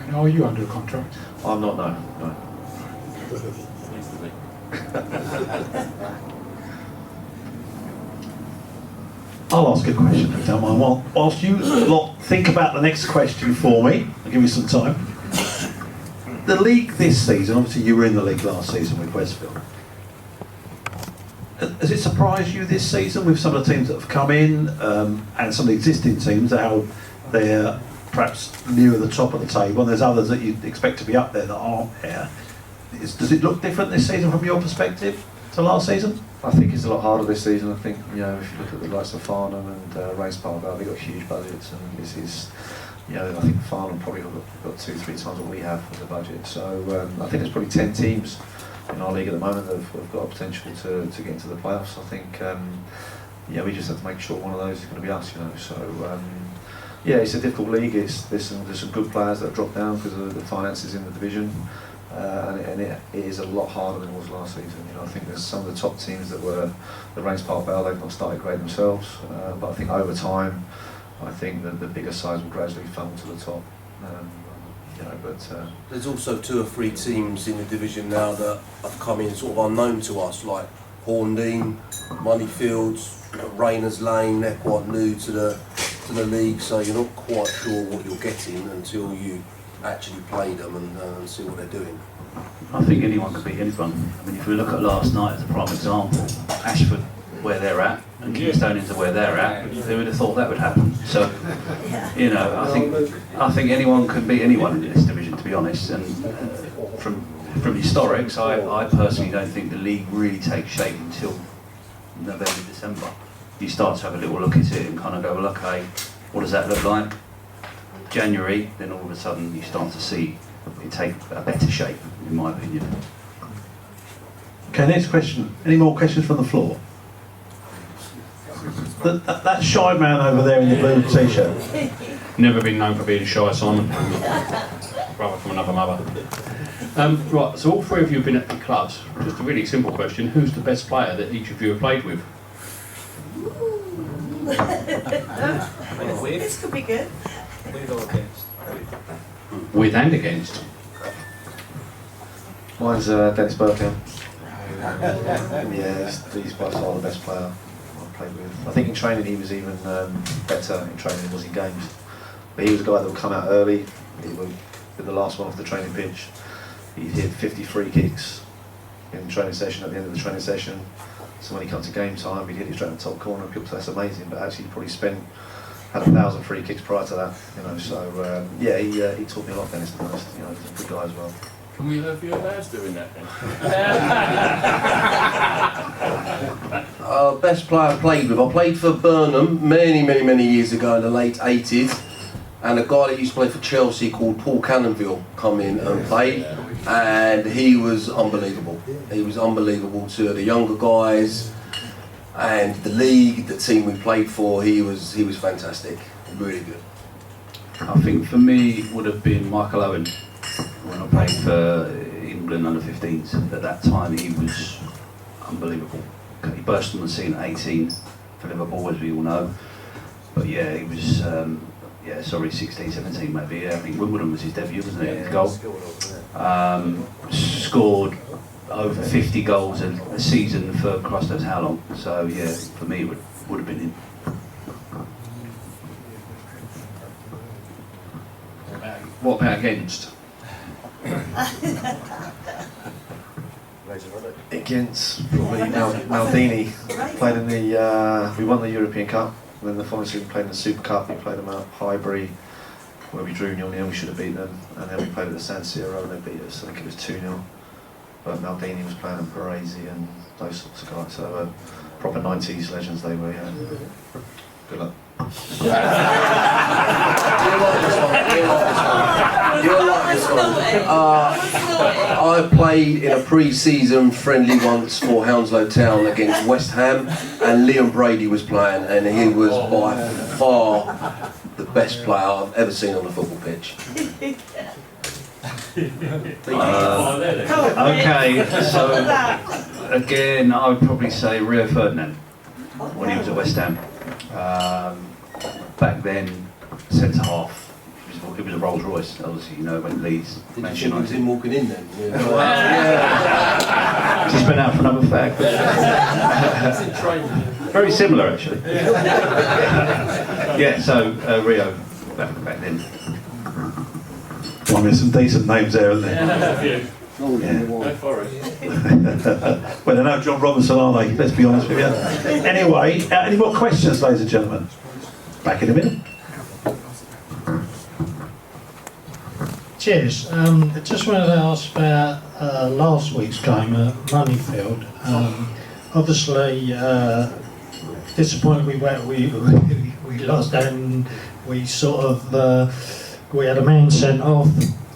And are you under a contract? I'm not. No. I'll ask a question if you don't mind. Whilst you lot think about the next question for me, I'll give you some time. The league this season, obviously you were in the league last season with Westfield. Has it surprised you this season with some of the teams that have come in and some of the existing teams, how they're perhaps near the top of the table, and there's others that you'd expect to be up there that aren't there? Does it look different this season from your perspective to last season? I think it's a lot harder this season. I think, you know, if you look at the likes of Farnham and Race Park, they've got huge budgets, and this is, you know, I think Farnham probably got 2-3 times what we have as a budget. So I think there's probably 10 teams in our league at the moment that have got a potential to get into the playoffs. I think, yeah, we just have to make sure one of those is going to be us, you know. So yeah, it's a difficult league. There's some good players that have dropped down because of the finances in the division. And it is a lot harder than it was last season. You know, I think there's some of the top teams that were the Rains Park Bell, they've not started great themselves, but I think over time, I think that the bigger sides will gradually funnel to the top. You know, but there's also 2 or 3 teams in the division now that have come in sort of unknown to us, like Horndean, Moneyfields, Rayners Lane. They're quite new to the league, so you're not quite sure what you're getting until you actually play them and see what they're doing. I think anyone could beat anyone. I mean, if we look at last night as a prime example, Ashford where they're at and Kingstonians are where they're at, who would have thought that would happen? So, you know, I think anyone can beat anyone in this division, to be honest. And from historics, I personally don't think the league really takes shape until November, December. You start to have a little look at it and kind of go, well, okay, what does that look like? January, then all of a sudden you start to see it take a better shape, in my opinion. Okay, next question. Any more questions from the floor? That shy man over there in the blue t-shirt. Never been known for being shy, Simon. Brother from another mother. Right, so all 3 of you have been at the clubs. Just a really simple question. Who's the best player that each of you have played with? This could be good. With or against? With and against. Mine's Dennis Burkham. Yeah, he's by far the best player I've played with. I think in training he was even better in training than he was in games. But he was a guy that would come out early. He would be the last one off the training pitch. He'd hit 50 free kicks in the training session at the end of the training session. So when he comes to game time, he'd hit it straight in the top corner. People say that's amazing, but actually he probably had 1,000 free kicks prior to that. You know, so yeah, he taught me a lot, Dennis, to be honest. You know, he's a good guy as well. Can we have your lads doing that then? best player I played with? I played for Burnham many years ago in the late 80s, and a guy that used to play for Chelsea called Paul Cannonville come in and played, and he was unbelievable. He was unbelievable to the younger guys, and the league, the team we played for, he was fantastic, really good. I think for me it would have been Michael Owen when I played for England under 15s. At that time he was unbelievable. He burst on the scene at 18 for Liverpool, as we all know. But yeah, he was 16, 17 maybe. Yeah, I think Wimbledon was his debut, wasn't it? His goal. Scored over 50 goals a season for Christ knows how long. So yeah, for me it would have been him. What about against? Against probably Maldini. Played in the we won the European Cup. Then the following season we played in the Super Cup. We played them at Highbury, where we drew 0-0. We should have beaten them, and then we played at the San Siro and they beat us. I think it was 2-0. But Maldini was playing, and Baresi and those sorts of guys. So proper 90s legends they were. Yeah. Good luck. You'll like this one. I played in a pre-season friendly once for Hounslow Town against West Ham, and Liam Brady was playing, and he was by far the best player I've ever seen on the football pitch. Okay, so again, I would probably say Rio Ferdinand when he was at West Ham. Back then, centre half. It was a Rolls Royce, obviously, you know, when Leeds. Did you think it was him walking in then? Just been out for another fag. Very similar, actually. Yeah, so Rio back then. I mean, some decent names there, aren't there? Yeah. Well, they're no John Robertson, are they? Let's be honest with you. Anyway, any more questions, ladies and gentlemen? Back in a minute. Cheers. Just wanted to ask about last week's game at Moneyfield. Obviously, disappointed we lost, and we sort of we had a man sent off.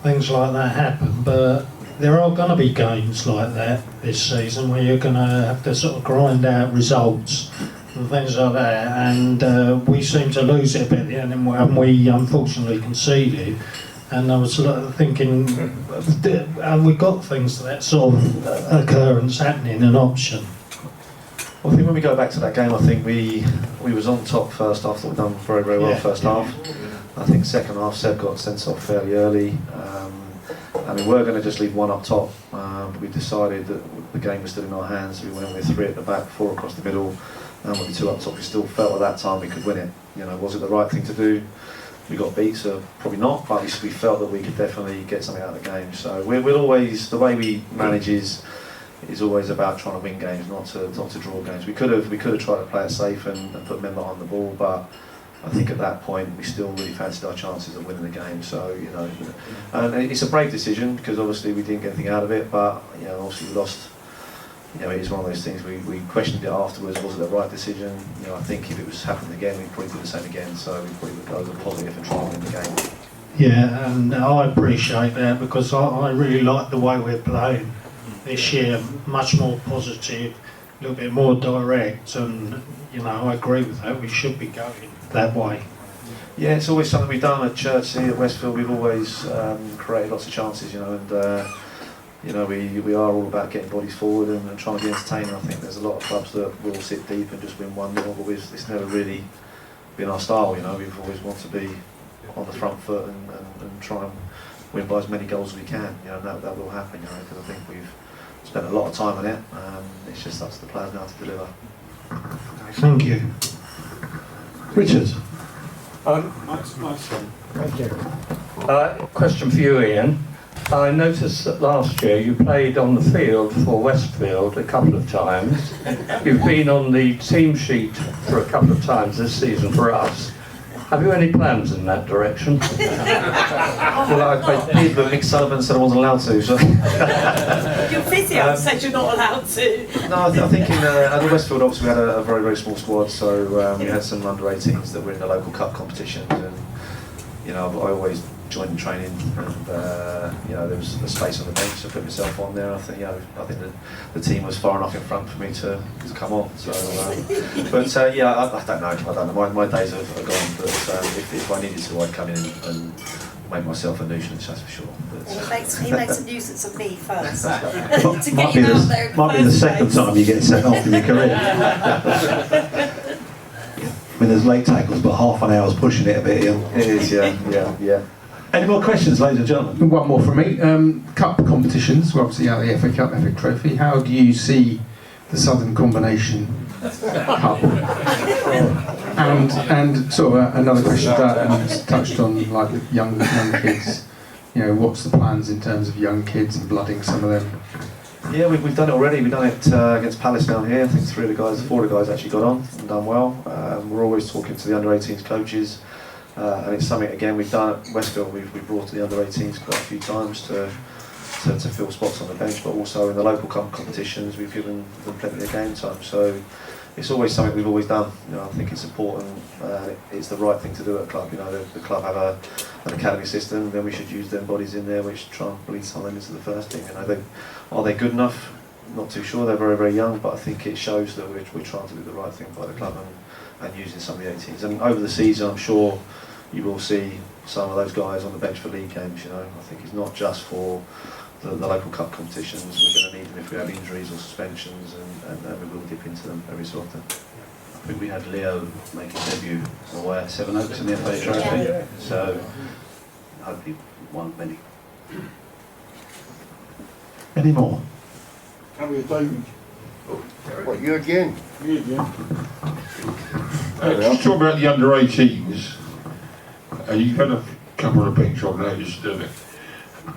Things like that happen, but there are going to be games like that this season where you're going to have to sort of grind out results and things like that, and we seem to lose it a bit at the end, and we unfortunately conceded. And I was thinking, have we got things that sort of occurrence happening, an option? Well, I think when we go back to that game, I think we was on top first half. Thought we'd done very well first half. I think second half Seb got sent off fairly early. And we were going to just leave one up top. But we decided that the game was still in our hands. We went with 3 at the back, 4 across the middle, and with the 2 up top. We still felt at that time we could win it. You know, was it the right thing to do? We got beat, so probably not, but we felt that we could definitely get something out of the game. So we'll always, the way we manage is always about trying to win games, not to draw games. We could have tried to play it safe and put men behind the ball, but I think at that point we still really fancied our chances of winning the game. So you know, and it's a brave decision because obviously we didn't get anything out of it, but you know, obviously we lost. You know, it is one of those things, we questioned it afterwards, was it the right decision? You know, I think if it was happening again, we'd probably do the same again, so we probably would go as a positive and try and win the game. Yeah, and I appreciate that because I really like the way we're playing this year, much more positive, a little bit more direct, and you know, I agree with that, we should be going that way. Yeah, it's always something we've done at Chertsey, at Westfield. We've always created lots of chances, you know, and you know, we are all about getting bodies forward and trying to be entertaining. I think there's a lot of clubs that will sit deep and just win 1-0, but it's never really been our style, you know. We've always wanted to be on the front foot and try and win by as many goals as we can, you know, and that will happen, you know, because I think we've spent a lot of time on it. It's just up to the players now to deliver. Thank you. Richard. Nice one. Thank you. Question for you, Ian. I noticed that last year you played on the field for Westfield a couple of times. You've been on the team sheet for a couple of times this season for us. Have you any plans in that direction? Well, I did, but Mick Sullivan said I wasn't allowed to. So. Your physio said you're not allowed to. No, I think at Westfield obviously we had a very, very small squad, so we had some under-18s that were in the local cup competitions, and I always joined in training, and there was a space on the bench to put myself on there. I think the team was far enough in front for me to come on. So, I don't know. My days are gone, but if I needed to, I'd come in and make myself a nuisance, that's for sure. But, he makes a nuisance of me first. Might be the second time you get sent off in your career. I mean, there's late tackles, but half an hour's pushing it a bit. It is, yeah. Any more questions, ladies and gentlemen? One more from me. Cup competitions, we're obviously out of the FA Cup, FA Trophy. How do you see the Southern Combination Cup? And sort of another question to that, and it's touched on like young kids. What's the plans in terms of young kids and blooding some of them? Yeah, we've done it already. We've done it against Palace down here. I think 4 of the guys actually got on and done well. We're always talking to the under-18s coaches. And it's something again we've done at Westfield. We've brought the under-18s quite a few times to fill spots on the bench, but also in the local competitions we've given them plenty of game time. So it's always something we've always done. I think it's important. It's the right thing to do at a club. The club have an academy system. Then we should use them bodies in there, which try and bleed some of them into the first team. Are they good enough? Not too sure. They're very, very young, but I think it shows that we're trying to do the right thing by the club and using some of the 18s. And over the season, I'm sure you will see some of those guys on the bench for league games. I think it's not just for the local cup competitions. We're going to need them if we have injuries or suspensions, and we will dip into them every so often. I think we had Leo make his debut away at Sevenoaks in the FA Trophy, so hopefully one of many. Any more? Come here, David. What, you again? You again. Just talk about the under-18s. You've had a couple of bench I've noticed,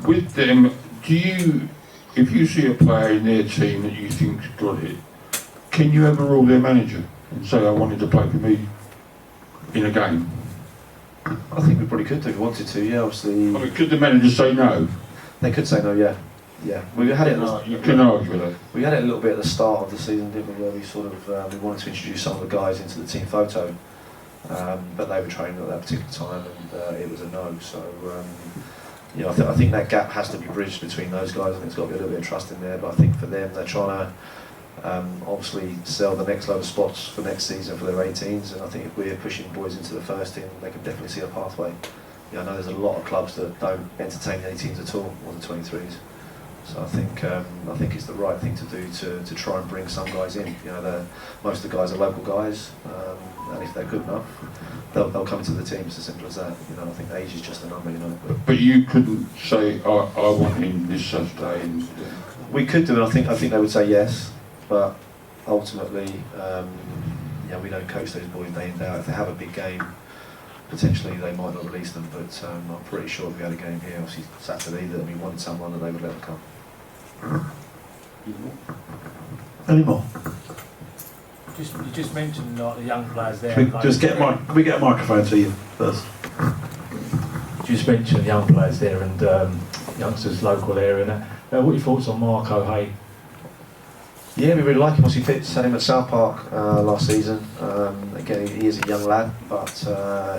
with them, if you see a player in their team that you think's got it, can you ever rule their manager and say, I wanted to play for me in a game? I think we probably could do if we wanted to, yeah, obviously. I mean, could the manager say no? They could say no, yeah. Yeah, we had it. You can argue with that. We had it a little bit at the start of the season, didn't we? Where we sort of we wanted to introduce some of the guys into the team photo, but they were training at that particular time, and it was a no. So I think that gap has to be bridged between those guys, and there's got to be a little bit of trust in there. But I think for them, they're trying to obviously sell the next load of spots for next season for their 18s, and I think if we're pushing boys into the first team, they can definitely see a pathway. I know there's a lot of clubs that don't entertain the 18s at all, or the 23s. So I think it's the right thing to do to try and bring some guys in. Most of the guys are local guys, and if they're good enough, they'll come to the team. It's as simple as that. I think age is just a number. But you couldn't say, I want him this Saturday. We could do, and I think they would say yes, but ultimately, we don't coach those boys day in day out. If they have a big game, potentially they might not release them, but I'm pretty sure if we had a game here, obviously Saturday, that we wanted someone that they would let them come. Any more? You just mentioned like the young players there. Can we get a microphone to you first? You just mentioned young players there and youngsters local area. And that. What are your thoughts on Mark O'Hay? Yeah, we really like him. Obviously, Pitt sent him at South Park last season. Again, he is a young lad, but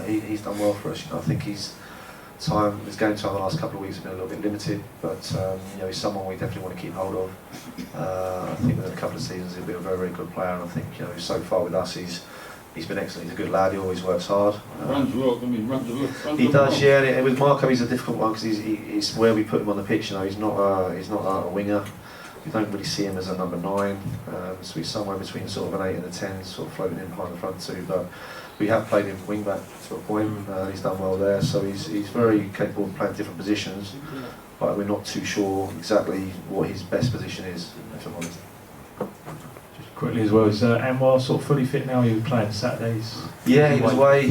he's done well for us. I think his game time the last couple of weeks has been a little bit limited, but he's someone we definitely want to keep hold of. I think within a couple of seasons he'll be a very, very good player, and I think so far with us he's been excellent. He's a good lad. He always works hard. Runs a lot. Runs a lot. He does, yeah. And with Marco, he's a difficult one because he's where we put him on the pitch. He's not a winger. We don't really see him as a number 9, so he's somewhere between sort of an 8 and a 10, sort of floating in behind the front two. But we have played him wing back to a point. He's done well there, so he's very capable of playing different positions. But we're not too sure exactly what his best position is, if I'm honest. Just quickly as well, is Anwar sort of fully fit now? Are you playing Saturdays? Yeah, he was away.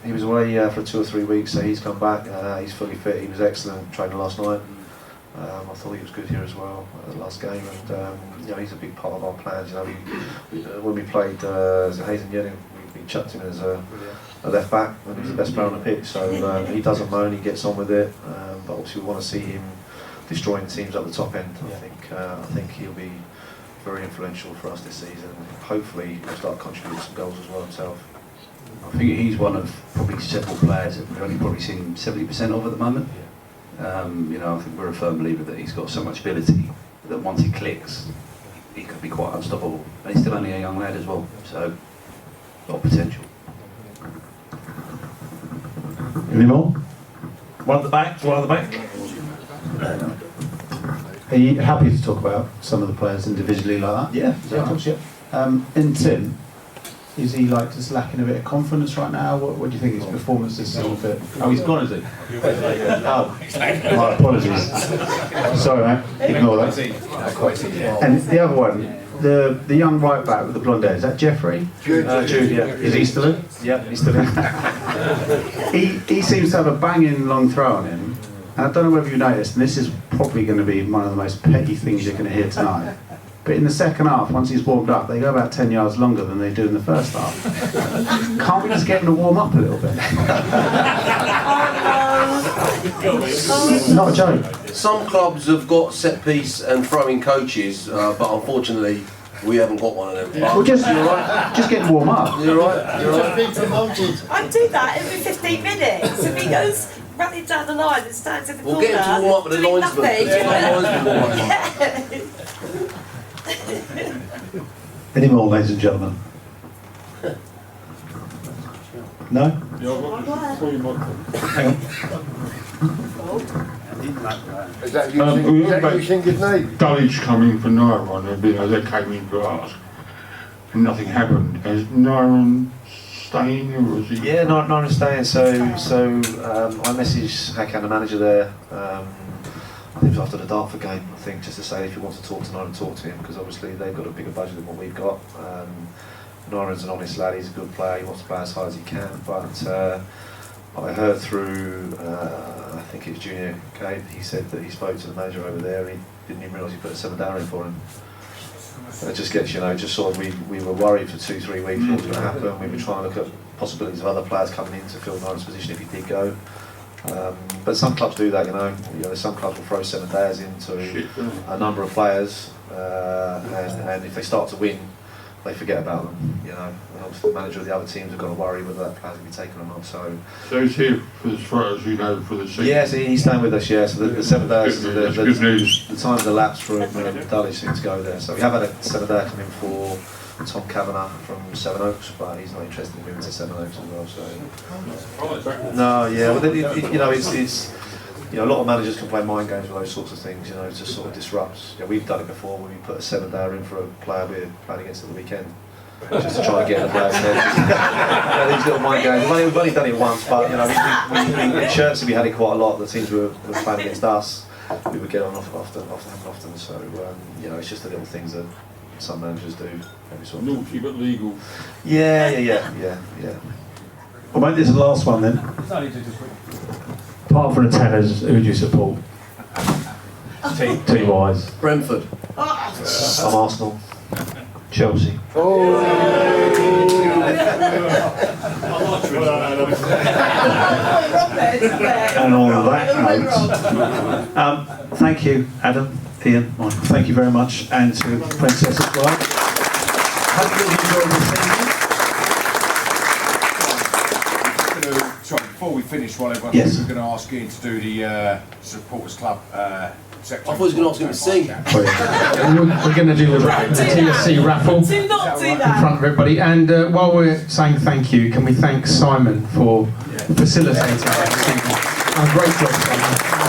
He was away for 2 or 3 weeks, so he's come back. He's fully fit. He was excellent training last night. I thought he was good here as well at the last game, and he's a big part of our plans. When we played Hayes and Yedding, we chucked him in as a left back, and he's the best player on the pitch. So he doesn't moan, he gets on with it. But obviously we want to see him destroying teams at the top end. I think he'll be very influential for us this season. Hopefully he'll start contributing some goals as well himself. I think he's one of probably several players that we've only probably seen 70% of at the moment. You know, I think we're a firm believer that he's got so much ability that once he clicks, he could be quite unstoppable. And he's still only a young lad as well, so a lot of potential. Any more? One at the back, one at the back. Are you happy to talk about some of the players individually like that? Yeah, of course, yeah. In Tim, is he like just lacking a bit of confidence right now? What do you think his performance is a little bit? Oh, he's gone, is he? Oh, my apologies. Sorry, mate. Ignore that. And the other one, the young right back with the blonde hair, is that Jeffrey? Jude, yeah. Is he still in? Yeah, he's still in. He seems to have a banging long throw on him. And I don't know whether you noticed, and this is probably going to be one of the most petty things you're going to hear tonight, but in the second half, once he's warmed up, they go about 10 yards longer than they do in the first half. Can't we just get him to warm up a little bit? Not a joke. Some clubs have got set piece and throwing coaches, but unfortunately we haven't got one of them. Well, just, you're right. Just get him warm up. You're right. You're right. Been promoted. I do that every 15 minutes. If he goes running down the line and stands in the corner, We'll get him to warm up with the doing linesman. nothing, Yeah, you know? Any more, ladies and gentlemen? No? Hang on. Is that you think his name? Dulwich coming for Nyron, and they came in to ask, and nothing happened. Is Nyron staying, or is he? Yeah, Nyron's staying. So I messaged Asst Manager there. I think it was after the Dartford game. I think just to say if you want to talk to Nyron, talk to him, because obviously they've got a bigger budget than what we've got. Nyron's an honest lad. He's a good player. He wants to play as high as he can, but. I heard through, I think it was Junior Gabe, he said that he spoke to the manager over there and he didn't even realise he put a $7 in for him. It just gets, just sort of, we were worried for 2-3 weeks what was going to happen. We were trying to look at possibilities of other players coming in to fill Nyron's position if he did go. But some clubs do that, some clubs will throw $7 into a number of players and if they start to win, they forget about them, and obviously the manager of the other teams have got to worry whether that player's going to be taken or not. So he's here for the season? Yeah, so he's staying with us, yeah. So the $7 is good news. The time's elapsed for Dulwich soon to go there. So we have had a $7 come in for Tom Kavanagh from Sevenoaks, but he's not interested in moving to Sevenoaks as well. So no, yeah, well, it's a lot of managers can play mind games with those sorts of things, it just sort of disrupts. We've done it before when we put a $7 in for a player we were playing against at the weekend, just to try and get in the player's head. These little mind games. We've only done it once, but in Chertsey we had it quite a lot. The teams were playing against us, we would get on often. So it's just the little things that some managers do. Naughty but legal. Yeah. Well, mate, this is the last one then. Apart from the Tanners, who do you support? Team-wise? Brentford. I'm Arsenal. Chelsea. And on that note, thank you, Adam, Ian, Mike, thank you very much, and to Princess as well. Hope you enjoyed this evening. Before we finish, whatever, yes. we're going to ask Ian to do the supporters club section. I thought he was going to ask him to sing. We're going to do the TSC raffle Do not do in that. front of everybody. And while we're saying thank you, can we thank Simon for facilitating that this evening? Great job, Simon.